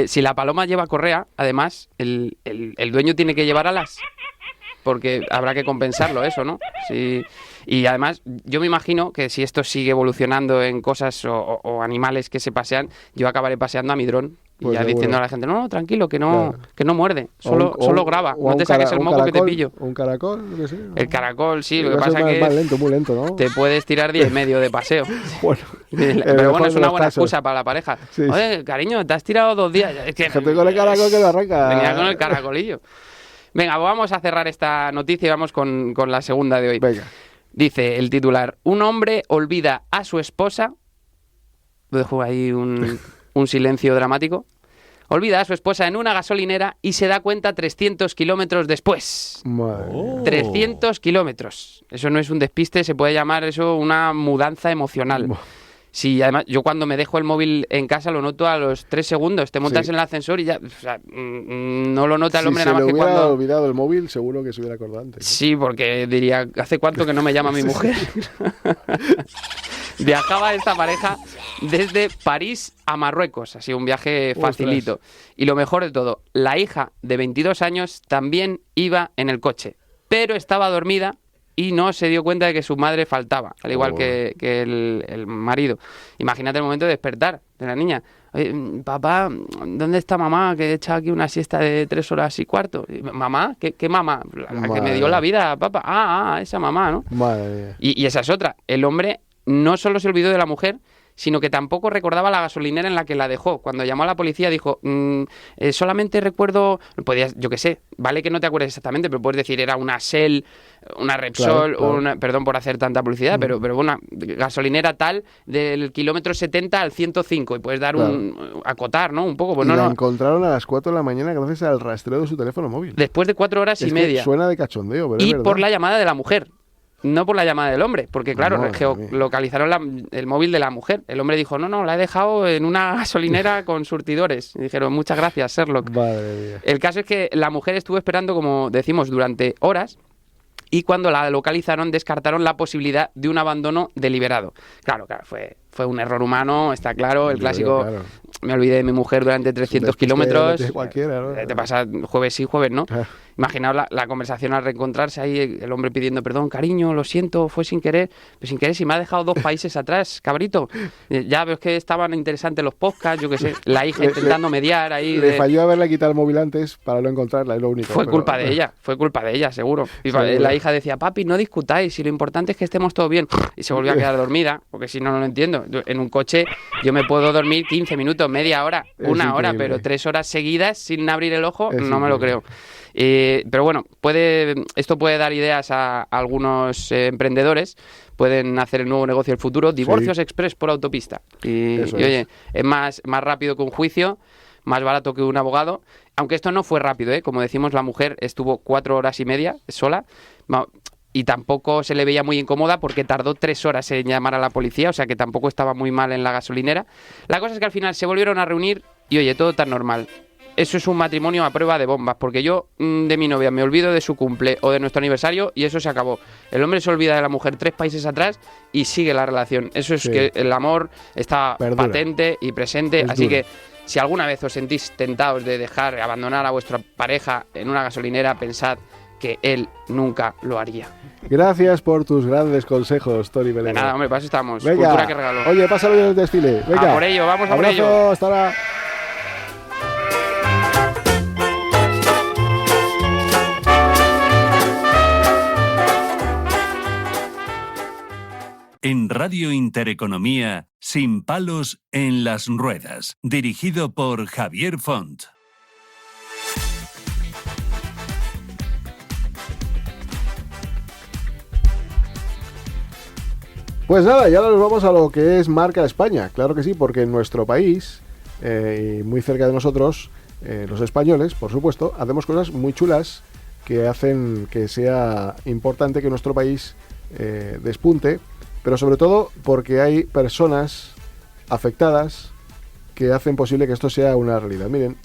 Si la paloma lleva correa, además, el dueño tiene que llevar alas. Porque habrá que compensarlo eso, ¿no? Sí. Y además, yo me imagino que si esto sigue evolucionando en cosas o animales que se pasean, yo acabaré paseando a mi dron. Y pues ya diciendo a la gente, no, tranquilo, que no muerde, solo graba, no te saques el moco caracol, que te pillo. ¿Un caracol? Lo que sea, el caracol, sí, lo que pasa es que más lento, muy lento, ¿no? Te puedes tirar 10 y medio de paseo. Bueno, pero bueno, es una buena excusa para la pareja. Sí. Oye, cariño, te has tirado 2 días. Es que con el caracol que lo arranca. Venía con el caracolillo. Venga, vamos a cerrar esta noticia y vamos con la segunda de hoy. Venga. Dice el titular, un hombre olvida a su esposa, lo dejo ahí un silencio dramático, olvida a su esposa en una gasolinera y se da cuenta 300 kilómetros después. Madre. 300 kilómetros. Eso no es un despiste, se puede llamar eso una mudanza emocional. Sí, además, yo cuando me dejo el móvil en casa lo noto a los 3 segundos. Te montas en el ascensor y ya, o sea, no lo nota el hombre nada más que cuando... Si se le hubiera olvidado el móvil, seguro que se hubiera acordado antes. Sí, porque diría, ¿hace cuánto que no me llama mi mujer? Viajaba esta pareja desde París a Marruecos, así un viaje facilito. Y lo mejor de todo, la hija de 22 años también iba en el coche, pero estaba dormida y no se dio cuenta de que su madre faltaba, al igual que el marido. Imagínate el momento de despertar de la niña. Oye, papá, ¿dónde está mamá? Que he echado aquí una siesta de 3 horas y cuarto. ¿Mamá? ¿Qué mamá? La que me dio la vida, papá. Esa mamá, ¿no? Madre mía. Y esa es otra. El hombre no solo se olvidó de la mujer, sino que tampoco recordaba la gasolinera en la que la dejó. Cuando llamó a la policía dijo, solamente recuerdo, podías, yo qué sé, vale que no te acuerdes exactamente, pero puedes decir, era una Shell, una Repsol, claro. Perdón por hacer tanta publicidad, pero una gasolinera tal del kilómetro 70 al 105, y puedes dar acotar, ¿no? Un poco. Pues y la encontraron a las 4 de la mañana gracias al rastreo de su teléfono móvil. Después de 4 horas y media. Suena de cachondeo, pero y es verdad. Por la llamada de la mujer. No por la llamada del hombre, porque claro, geolocalizaron el móvil de la mujer. El hombre dijo, no, la he dejado en una gasolinera con surtidores. Y dijeron, muchas gracias, Sherlock. Madre mía. El caso es que la mujer estuvo esperando, como decimos, durante horas, y cuando la localizaron descartaron la posibilidad de un abandono deliberado. Claro, fue un error humano, está claro, el clásico, claro. Me olvidé de mi mujer durante 300 kilómetros, cualquiera, ¿no? Te pasa jueves sí, jueves no. Imaginaos la conversación al reencontrarse ahí, el hombre pidiendo perdón, cariño, lo siento, fue sin querer. Pues sin querer, si me ha dejado 2 países atrás, cabrito. Ya veo que estaban interesantes los podcasts, yo qué sé, la hija intentando mediar ahí. Le falló haberle quitado el móvil antes para no encontrarla, es lo único. Fue culpa de ella, seguro. Y la hija decía, papi, no discutáis, si lo importante es que estemos todos bien. Y se volvió a quedar dormida, porque si no, no lo entiendo. claro, en un coche yo me puedo dormir 15 minutos, media hora, una hora, pero 3 horas seguidas sin abrir el ojo, no me lo creo. Pero bueno, esto puede dar ideas a algunos emprendedores. Pueden hacer el nuevo negocio del futuro, divorcios express por autopista. Y oye, es más rápido que un juicio, más barato que un abogado. Aunque esto no fue rápido, como decimos, la mujer estuvo 4 horas y media sola. Y tampoco se le veía muy incómoda porque tardó 3 horas en llamar a la policía, o sea que tampoco estaba muy mal en la gasolinera. La cosa es que al final se volvieron a reunir y oye, todo tan normal. Eso es un matrimonio a prueba de bombas, porque yo de mi novia me olvido de su cumple o de nuestro aniversario y eso se acabó. El hombre se olvida de la mujer 3 países atrás y sigue la relación. Eso es que el amor está patente y presente, así que si alguna vez os sentís tentados de abandonar a vuestra pareja en una gasolinera, pensad que él nunca lo haría. Gracias por tus grandes consejos, Toni Melero. De nada, hombre, para eso estamos. Venga, cultura que regaló. Oye, pásalo bien el desfile. Venga. A por ello, vamos a por ello. Abrazo, hasta ahora. En Radio Intereconomía, Sin palos en las ruedas, dirigido por Javier Font. Pues nada, ya nos vamos a lo que es Marca España. Claro que sí, porque en nuestro país, y muy cerca de nosotros, los españoles, por supuesto, hacemos cosas muy chulas que hacen que sea importante que nuestro país despunte, pero sobre todo porque hay personas afectadas que hacen posible que esto sea una realidad. Miren,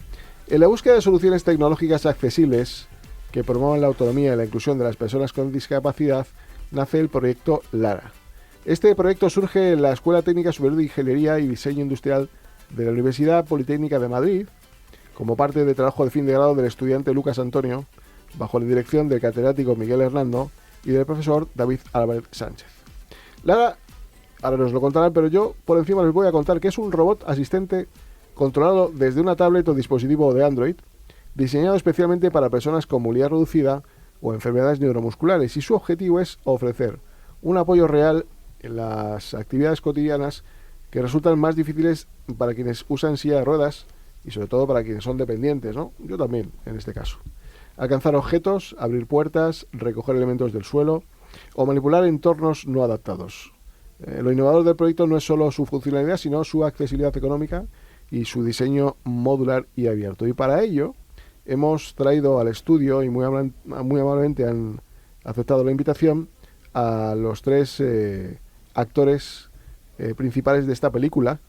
en la búsqueda de soluciones tecnológicas accesibles que promuevan la autonomía y la inclusión de las personas con discapacidad, nace el proyecto Lara. Este proyecto surge en la Escuela Técnica Superior de Ingeniería y Diseño Industrial de la Universidad Politécnica de Madrid, como parte del trabajo de fin de grado del estudiante Lucas Antonio, bajo la dirección del catedrático Miguel Hernando y del profesor David Álvarez Sánchez. Lara, ahora nos lo contarán, pero yo por encima les voy a contar que es un robot asistente controlado desde una tablet o dispositivo de Android, diseñado especialmente para personas con movilidad reducida o enfermedades neuromusculares, y su objetivo es ofrecer un apoyo real en las actividades cotidianas que resultan más difíciles para quienes usan silla de ruedas y sobre todo para quienes son dependientes, ¿no? Yo también, en este caso. Alcanzar objetos, abrir puertas, recoger elementos del suelo o manipular entornos no adaptados. Lo innovador del proyecto no es solo su funcionalidad, sino su accesibilidad económica y su diseño modular y abierto. Y para ello hemos traído al estudio, y muy amablemente han aceptado la invitación, a los 3 actores principales de esta película,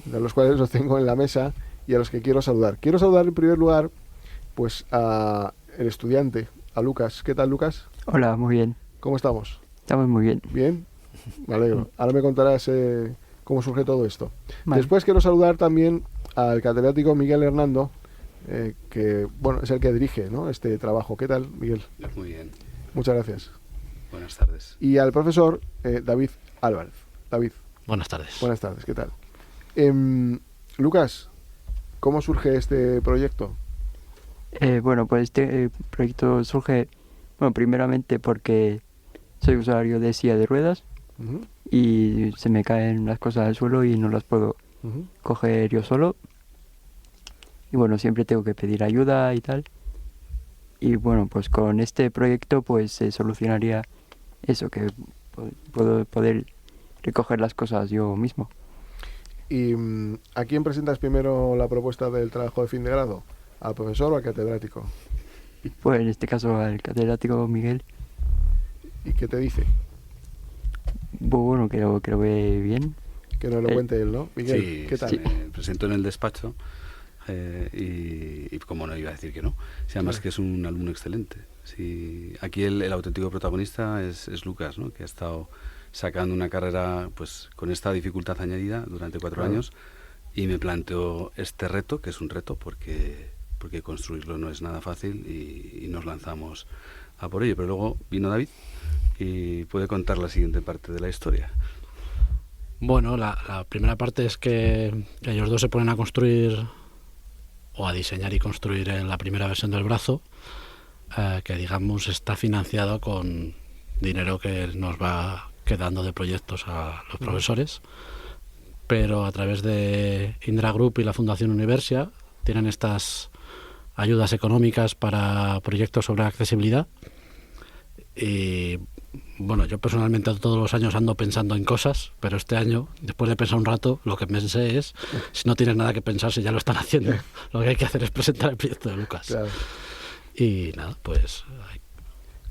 de los cuales los tengo en la mesa y a los que quiero saludar. Quiero saludar en primer lugar pues a el estudiante, a Lucas. ¿Qué tal, Lucas? Hola, muy bien. ¿Cómo estamos? Estamos muy bien. ¿Bien? Me alegro. Ahora me contarás cómo surge todo esto. Vale. Después quiero saludar también al catedrático Miguel Hernando, que bueno, es el que dirige, ¿no?, este trabajo. ¿Qué tal, Miguel? Muy bien. Muchas gracias. Buenas tardes. Y al profesor David Álvarez. David. Buenas tardes. Buenas tardes, ¿qué tal? Lucas, ¿cómo surge este proyecto? Bueno, pues este proyecto surge, bueno, primeramente porque soy usuario de silla de ruedas y se me caen las cosas al suelo y no las puedo coger yo solo. Y bueno, siempre tengo que pedir ayuda y tal. Y bueno, pues con este proyecto pues se solucionaría eso, que puedo poder recoger las cosas yo mismo. ¿Y a quién presentas primero la propuesta del trabajo de fin de grado? ¿Al profesor o al catedrático? Pues en este caso al catedrático Miguel. ¿Y qué te dice? Bueno, que lo ve bien. Que nos lo cuente él, ¿no? Miguel, sí, ¿qué tal? Sí, me presento en el despacho y como no iba a decir que no. Si además que es un alumno excelente. Sí, aquí el auténtico protagonista es Lucas, ¿no?, que ha estado sacando una carrera pues con esta dificultad añadida durante 4 años, y me planteó este reto, que es un reto porque construirlo no es nada fácil, y nos lanzamos a por ello. Pero luego vino David y puede contar la siguiente parte de la historia. Bueno, la primera parte es que ellos dos se ponen a construir o a diseñar y construir en la primera versión del brazo, que digamos está financiado con dinero que nos va quedando de proyectos a los profesores, pero a través de Indra Group y la Fundación Universia tienen estas ayudas económicas para proyectos sobre accesibilidad. Y bueno, yo personalmente todos los años ando pensando en cosas, pero este año, después de pensar un rato, lo que pensé es, si no tienes nada que pensar, si ya lo están haciendo, lo que hay que hacer es presentar el proyecto de Lucas. Claro. Y nada, pues...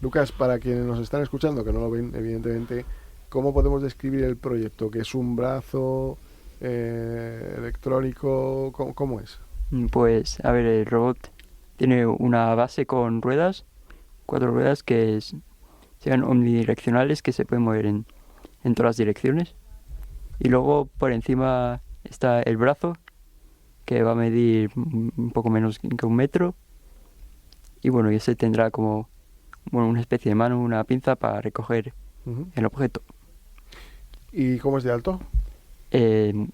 Lucas, para quienes nos están escuchando, que no lo ven, evidentemente, ¿cómo podemos describir el proyecto? ¿Qué es un brazo electrónico? ¿Cómo es? Pues, a ver, el robot tiene una base con ruedas, 4 ruedas que sean omnidireccionales, que se pueden mover en todas las direcciones. Y luego por encima está el brazo, que va a medir un poco menos que 1 metro. Y bueno, y ese tendrá como una especie de mano, una pinza para recoger el objeto. ¿Y cómo es de alto?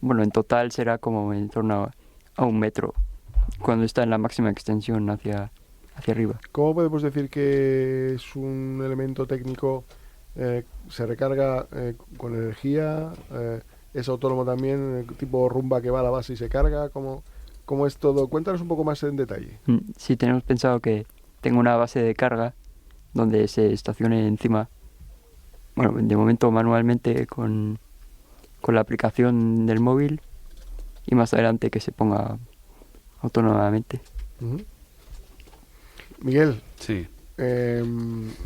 Bueno, en total será como en torno a 1 metro, cuando está en la máxima extensión hacia arriba. ¿Cómo podemos decir que es un elemento técnico? ¿Se recarga con energía? ¿Es autónomo también, tipo rumba que va a la base y se carga? ¿Cómo es todo? Cuéntanos un poco más en detalle. Sí, tenemos pensado que tenga una base de carga donde se estacione encima, bueno, de momento manualmente con la aplicación del móvil, y más adelante que se ponga autónomamente. Miguel. Sí.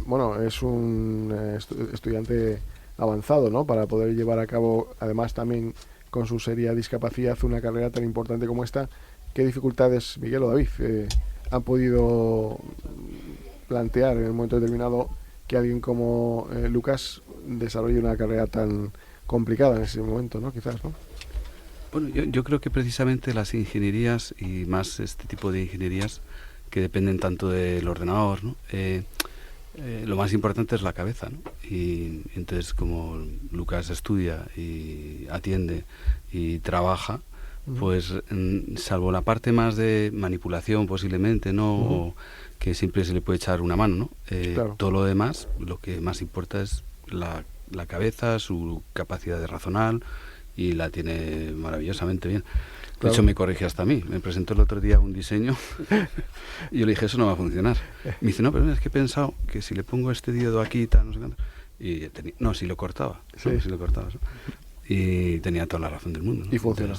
Bueno, es un estudiante avanzado, ¿no? Para poder llevar a cabo, además también con su seria discapacidad, una carrera tan importante como esta. ¿Qué dificultades, Miguel o David, han podido plantear en el momento determinado que alguien como Lucas desarrolle una carrera tan complicada en ese momento, ¿no? Quizás, ¿no? Bueno, yo creo que precisamente las ingenierías, y más este tipo de ingenierías que dependen tanto del ordenador, ¿no? Lo más importante es la cabeza, ¿no? Y entonces, como Lucas estudia y atiende y trabaja, pues salvo la parte más de manipulación posiblemente, ¿no? O que siempre se le puede echar una mano, ¿no? Claro. Todo lo demás, lo que más importa es la cabeza, su capacidad de razonar, y la tiene maravillosamente bien. De hecho, me corrige hasta a mí. Me presentó el otro día un diseño y yo le dije, eso no va a funcionar. Me dice, no, pero es que he pensado que si le pongo este diodo aquí y tal, no sé cuánto. Y no, si lo cortaba. Sí. No, si lo cortaba. Y tenía toda la razón del mundo, ¿no? Y funciona.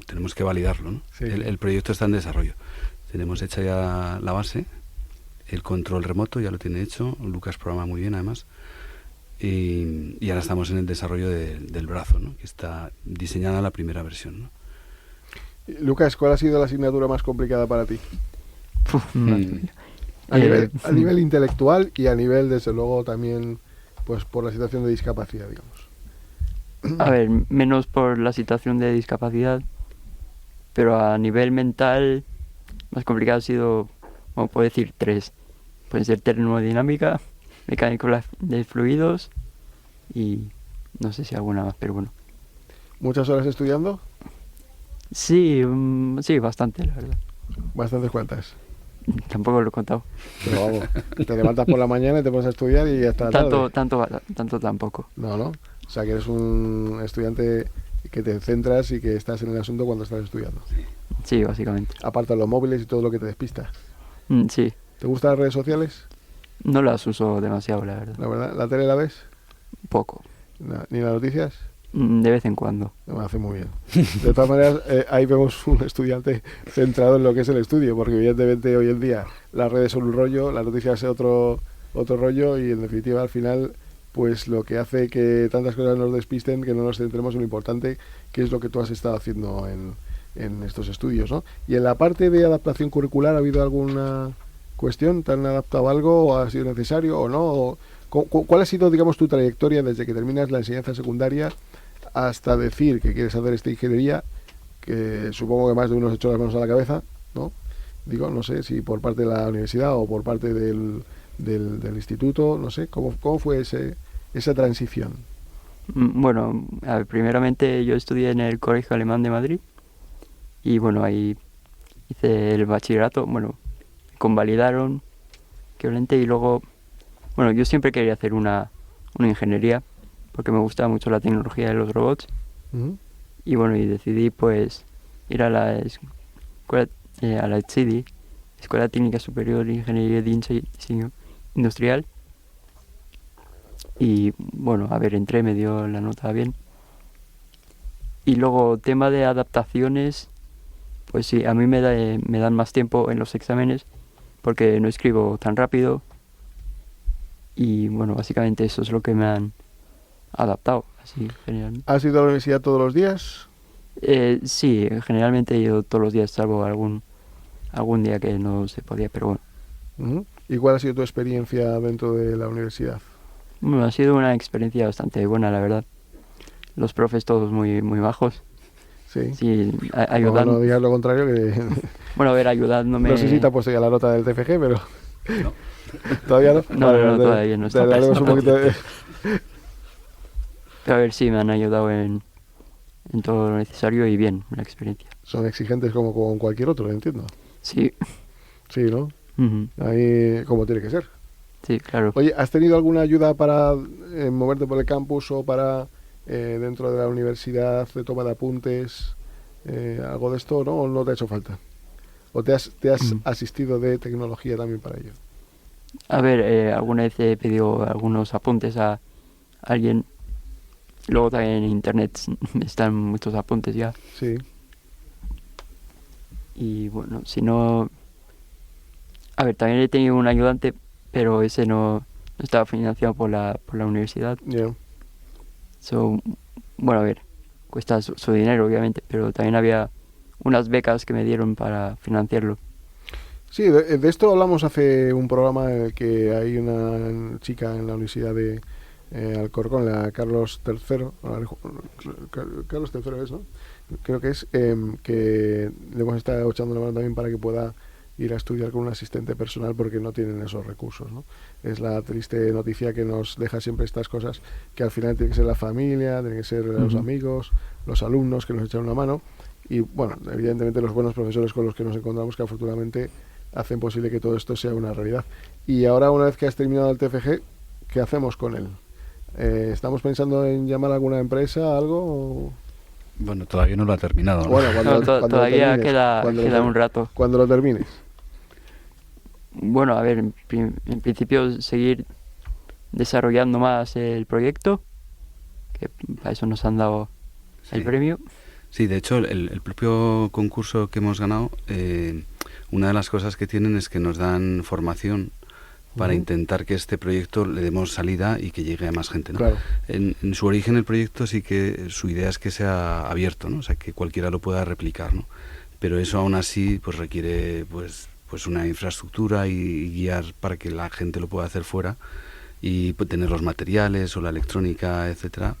Tenemos que validarlo, ¿no? Sí. El proyecto está en desarrollo. Tenemos hecha ya la base, el control remoto ya lo tiene hecho. Lucas programa muy bien, además. Y ahora estamos en el desarrollo del brazo, ¿no? Que está diseñada la primera versión, ¿no? Lucas, ¿cuál ha sido la asignatura más complicada para ti? A nivel intelectual y a nivel, desde luego, también pues por la situación de discapacidad, digamos. A ver, menos por la situación de discapacidad, pero a nivel mental, más complicado ha sido, como puedo decir, 3. Pueden ser termodinámica, mecánica de fluidos y no sé si alguna más, pero bueno. ¿Muchas horas estudiando? Sí, sí, bastante, la verdad. ¿Bastantes cuántas? Tampoco lo he contado. Pero vamos, te levantas por la mañana y te pones a estudiar y hasta la tarde. Tanto tampoco. No. O sea, que eres un estudiante que te centras y que estás en el asunto cuando estás estudiando. Sí, básicamente. Aparte de los móviles y todo lo que te despista. Sí. ¿Te gustan las redes sociales? No las uso demasiado, la verdad. ¿La verdad? ¿La tele la ves? Poco. No, ¿ni las noticias? De vez en cuando. Me hace muy bien. De todas maneras, ahí vemos un estudiante centrado en lo que es el estudio, porque evidentemente hoy en día las redes son un rollo, las noticias es otro rollo, y en definitiva al final pues lo que hace que tantas cosas nos despisten, que no nos centremos en lo importante, que es lo que tú has estado haciendo en estos estudios, ¿no? Y en la parte de adaptación curricular, ¿ha habido alguna cuestión? ¿Te han adaptado algo o ha sido necesario o no? ¿Cuál ha sido, digamos, tu trayectoria desde que terminas la enseñanza secundaria hasta decir que quieres hacer esta ingeniería, que supongo que más de uno se echó las manos a la cabeza, ¿no? Digo, no sé si por parte de la universidad o por parte del instituto, no sé, ¿cómo fue esa transición? Bueno, a ver, primeramente yo estudié en el Colegio Alemán de Madrid y bueno, ahí hice el bachillerato, bueno, convalidaron, equivalente, y luego, bueno, yo siempre quería hacer una ingeniería porque me gustaba mucho la tecnología de los robots, Y bueno, y decidí pues ir a la escuela, a la ETSIDI, Escuela Técnica Superior de Ingeniería de Diseño Industrial. Y bueno, a ver, entré, me dio la nota bien. Y luego, tema de adaptaciones, pues sí, a mí me dan más tiempo en los exámenes porque no escribo tan rápido. Y bueno, básicamente eso es lo que me han adaptado, así generalmente. ¿Has ido a la universidad todos los días? Sí, generalmente he ido todos los días, salvo algún día que no se podía, pero bueno. ¿Y cuál ha sido tu experiencia dentro de la universidad? Bueno, ha sido una experiencia bastante buena, la verdad. Los profes todos muy, muy bajos. Sí, ayudando. No digas lo contrario, que... Bueno, a ver, ayudándome... No sé si te ha puesto ya la nota del TFG, pero... No. ¿Todavía no? No, todavía no está. Un poquito de... Pero a ver, sí, me han ayudado en todo lo necesario y bien, la experiencia. Son exigentes como con cualquier otro, entiendo. Sí. Sí, ¿no? Ahí como tiene que ser. Sí, claro. Oye, ¿has tenido alguna ayuda para moverte por el campus o para dentro de la universidad de toma de apuntes? ¿Algo de esto, no? ¿O no te ha hecho falta? ¿O te has asistido de tecnología también para ello? A ver, alguna vez he pedido algunos apuntes a alguien. Luego también en internet están muchos apuntes ya. Sí. Y bueno, si no... A ver, también he tenido un ayudante, pero ese no estaba financiado por la universidad. Yeah. Bueno, a ver, cuesta su dinero, obviamente, pero también había unas becas que me dieron para financiarlo. Sí, de esto hablamos hace un programa en el que hay una chica en la Universidad de Alcorcón, la Carlos III, Carlos III es, ¿no? Creo que es, que le hemos estado echando una mano también para que pueda ir a estudiar con un asistente personal porque no tienen esos recursos, ¿no? Es la triste noticia que nos deja siempre estas cosas, que al final tiene que ser la familia, tiene que ser los amigos, los alumnos que nos echan una mano y, bueno, evidentemente los buenos profesores con los que nos encontramos, que afortunadamente hacen posible que todo esto sea una realidad. Y ahora, una vez que has terminado el TFG, ¿qué hacemos con él? ¿Estamos pensando en llamar a alguna empresa, algo? ¿O? Bueno, todavía no lo ha terminado, ¿no? Bueno, cuando todavía queda un rato. Cuando lo termines. Bueno, a ver, en principio seguir desarrollando más el proyecto, que para eso nos han dado el premio. Sí, de hecho, el propio concurso que hemos ganado, una de las cosas que tienen es que nos dan formación para intentar que este proyecto le demos salida y que llegue a más gente, ¿no? Claro. En su origen el proyecto sí que su idea es que sea abierto, ¿no? O sea, que cualquiera lo pueda replicar, ¿no? Pero eso aún así pues requiere pues una infraestructura y guiar para que la gente lo pueda hacer fuera y pues, tener los materiales o la electrónica, etcétera.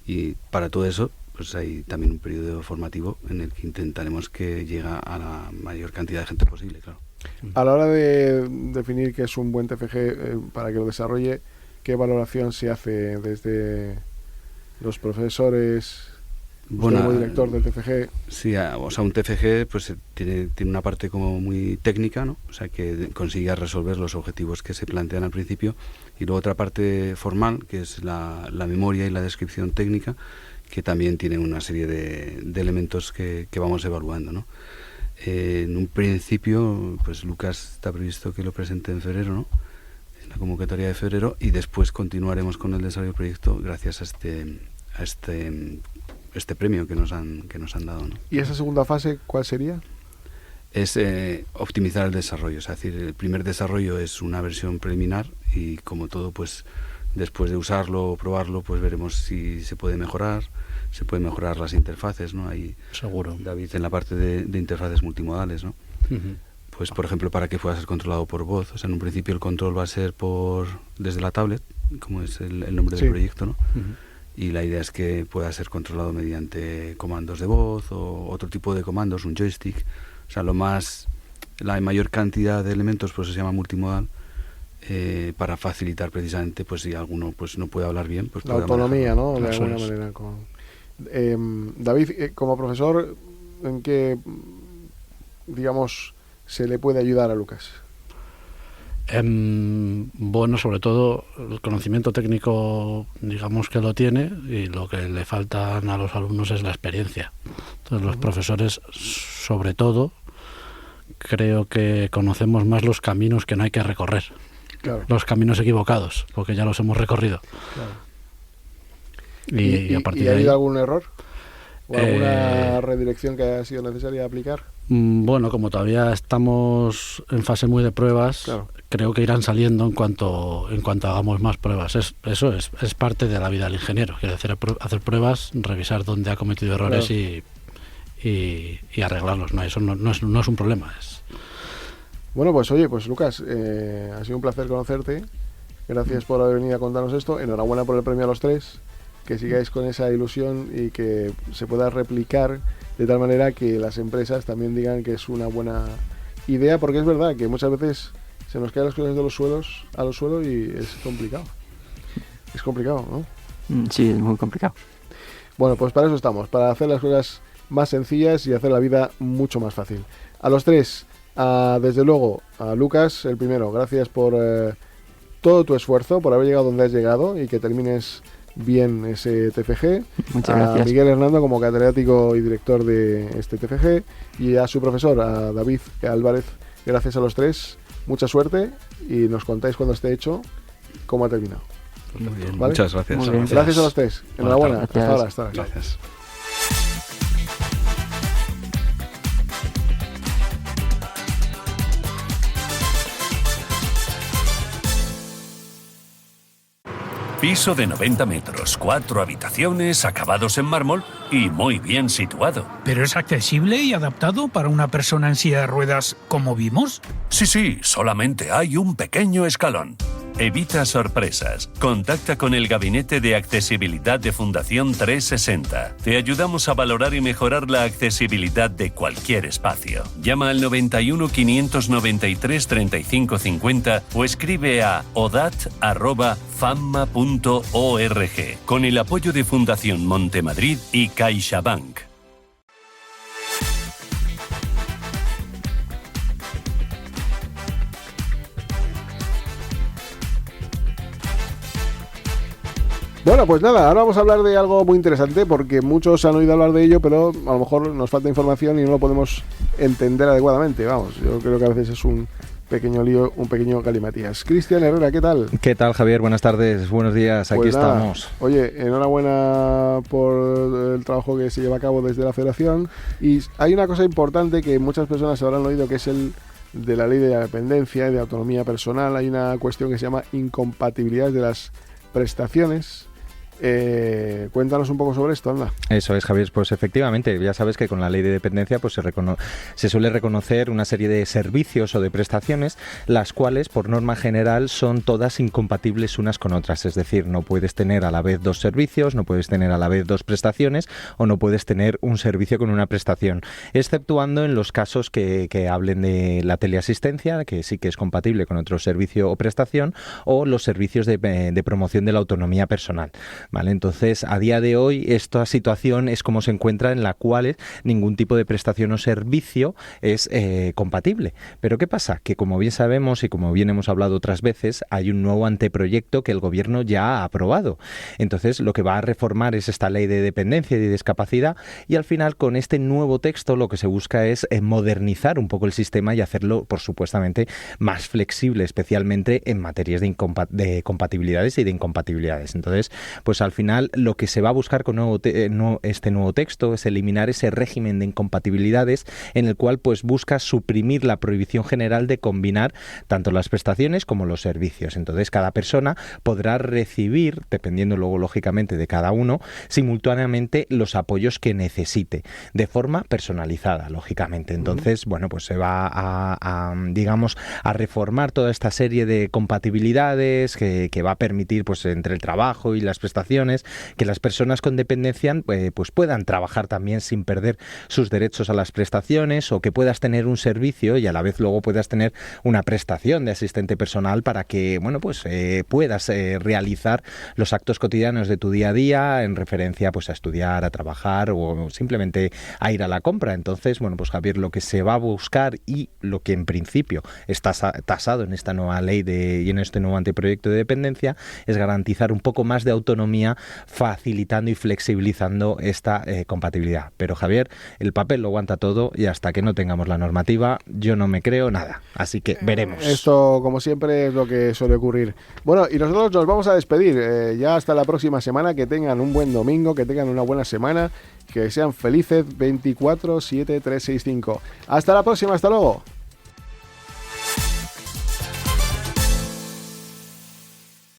Y para todo eso pues hay también un periodo formativo en el que intentaremos que llegue a la mayor cantidad de gente posible, claro. A la hora de definir qué es un buen TFG para que lo desarrolle, ¿qué valoración se hace desde los profesores? Bueno, como director del TFG. Sí, o sea, un TFG pues tiene una parte como muy técnica, ¿no? O sea, que consiga resolver los objetivos que se plantean al principio, y luego otra parte formal, que es la memoria y la descripción técnica, que también tiene una serie de elementos que vamos evaluando, ¿no? En un principio, pues Lucas está previsto que lo presente en febrero, ¿no? En la convocatoria de febrero, y después continuaremos con el desarrollo del proyecto gracias a este premio que nos han dado, ¿no? ¿Y esa segunda fase cuál sería? Es optimizar el desarrollo, es decir, el primer desarrollo es una versión preliminar y como todo, pues después de usarlo o probarlo, pues veremos si se pueden mejorar las interfaces, ¿no? Ahí, seguro, David, en la parte de interfaces multimodales, ¿no? Pues por ejemplo, para que pueda ser controlado por voz, o sea, en un principio el control va a ser desde la tablet, como es el nombre del proyecto, ¿no? Y la idea es que pueda ser controlado mediante comandos de voz o otro tipo de comandos, un joystick. O sea, la mayor cantidad de elementos pues se llama multimodal, para facilitar precisamente, pues si alguno pues no puede hablar bien, pues la autonomía, ¿no? De alguna manera. David, como profesor, ¿en qué, digamos, se le puede ayudar a Lucas? Bueno, sobre todo el conocimiento técnico, digamos que lo tiene, y lo que le faltan a los alumnos es la experiencia. Entonces los profesores, sobre todo, creo que conocemos más los caminos que no hay que recorrer. Claro. Los caminos equivocados, porque ya los hemos recorrido. Claro. ¿Y a partir de ahí, ha habido algún error? ¿O alguna redirección que haya sido necesaria aplicar? Bueno, como todavía estamos en fase muy de pruebas, claro, creo que irán saliendo en cuanto hagamos más pruebas. Eso es parte de la vida del ingeniero, que hacer pruebas, revisar dónde ha cometido errores, claro, y arreglarlos. No, eso no es un problema. Bueno, pues oye, pues Lucas, ha sido un placer conocerte. Gracias por haber venido a contarnos esto. Enhorabuena por el premio a los 3. Que sigáis con esa ilusión y que se pueda replicar de tal manera que las empresas también digan que es una buena idea, porque es verdad que muchas veces se nos caen las cosas de los suelos a los suelos y es complicado. Es complicado, ¿no? Sí, es muy complicado. Bueno, pues para eso estamos, para hacer las cosas más sencillas y hacer la vida mucho más fácil. A los 3, desde luego, a Lucas, el primero, gracias por todo tu esfuerzo, por haber llegado donde has llegado y que termines bien ese TFG. Muchas gracias. A Miguel Hernando como catedrático y director de este TFG, y a su profesor, a David Álvarez. Gracias a los 3, mucha suerte, y nos contáis cuando esté hecho cómo ha terminado. Muy bien, ¿vale? Muchas gracias. Muy bien. Gracias a los 3. Enhorabuena. Hasta ahora. Gracias. Piso de 90 metros, 4 habitaciones, acabados en mármol y muy bien situado. ¿Pero es accesible y adaptado para una persona en silla de ruedas como vimos? Sí, solamente hay un pequeño escalón. Evita sorpresas. Contacta con el Gabinete de Accesibilidad de Fundación 360. Te ayudamos a valorar y mejorar la accesibilidad de cualquier espacio. Llama al 91 593 35 50 o escribe a odat@famma.org con el apoyo de Fundación Montemadrid y CaixaBank. Bueno, pues nada, ahora vamos a hablar de algo muy interesante, porque muchos han oído hablar de ello, pero a lo mejor nos falta información y no lo podemos entender adecuadamente. Vamos, yo creo que a veces es un pequeño lío, un pequeño galimatías. Cristian Herrera, ¿qué tal? ¿Qué tal, Javier? Buenas tardes, buenos días, pues aquí nada, estamos. Oye, enhorabuena por el trabajo que se lleva a cabo desde la Federación. Y hay una cosa importante que muchas personas habrán oído, que es el de la ley de la dependencia y de autonomía personal. Hay una cuestión que se llama incompatibilidad de las prestaciones. Cuéntanos un poco sobre esto, anda. Eso es, Javier, pues efectivamente, ya sabes que con la ley de dependencia pues se suele reconocer una serie de servicios o de prestaciones, las cuales por norma general son todas incompatibles unas con otras, es decir, no puedes tener a la vez dos servicios, no puedes tener a la vez dos prestaciones, o no puedes tener un servicio con una prestación, exceptuando en los casos que hablen de la teleasistencia, que sí que es compatible con otro servicio o prestación, o los servicios de promoción de la autonomía personal. ¿Vale? Entonces, a día de hoy, esta situación es como se encuentra, en la cual ningún tipo de prestación o servicio es compatible. Pero ¿qué pasa? Que como bien sabemos y como bien hemos hablado otras veces, hay un nuevo anteproyecto que el Gobierno ya ha aprobado. Entonces, lo que va a reformar es esta ley de dependencia y de discapacidad, y al final, con este nuevo texto, lo que se busca es modernizar un poco el sistema y hacerlo, por supuestamente, más flexible, especialmente en materias de compatibilidades y de incompatibilidades. Entonces, pues al final lo que se va a buscar con este nuevo texto es eliminar ese régimen de incompatibilidades, en el cual pues busca suprimir la prohibición general de combinar tanto las prestaciones como los servicios. Entonces, cada persona podrá recibir, dependiendo luego lógicamente de cada uno, simultáneamente los apoyos que necesite, de forma personalizada, lógicamente. Entonces, bueno, pues se va a reformar toda esta serie de compatibilidades que va a permitir, pues entre el trabajo y las prestaciones, prestaciones, que las personas con dependencia pues puedan trabajar también sin perder sus derechos a las prestaciones, o que puedas tener un servicio y a la vez luego puedas tener una prestación de asistente personal para que, bueno, pues puedas realizar los actos cotidianos de tu día a día en referencia pues a estudiar, a trabajar o simplemente a ir a la compra. Entonces, bueno, pues Javier, lo que se va a buscar y lo que en principio está tasado en esta nueva ley y en este nuevo anteproyecto de dependencia es garantizar un poco más de autonomía, facilitando y flexibilizando esta compatibilidad. Pero Javier, el papel lo aguanta todo y hasta que no tengamos la normativa yo no me creo nada. Así que veremos. Esto, como siempre, es lo que suele ocurrir. Bueno, y nosotros nos vamos a despedir. Ya hasta la próxima semana. Que tengan un buen domingo, que tengan una buena semana, que sean felices. 24-7-3-6-5. Hasta la próxima, hasta luego.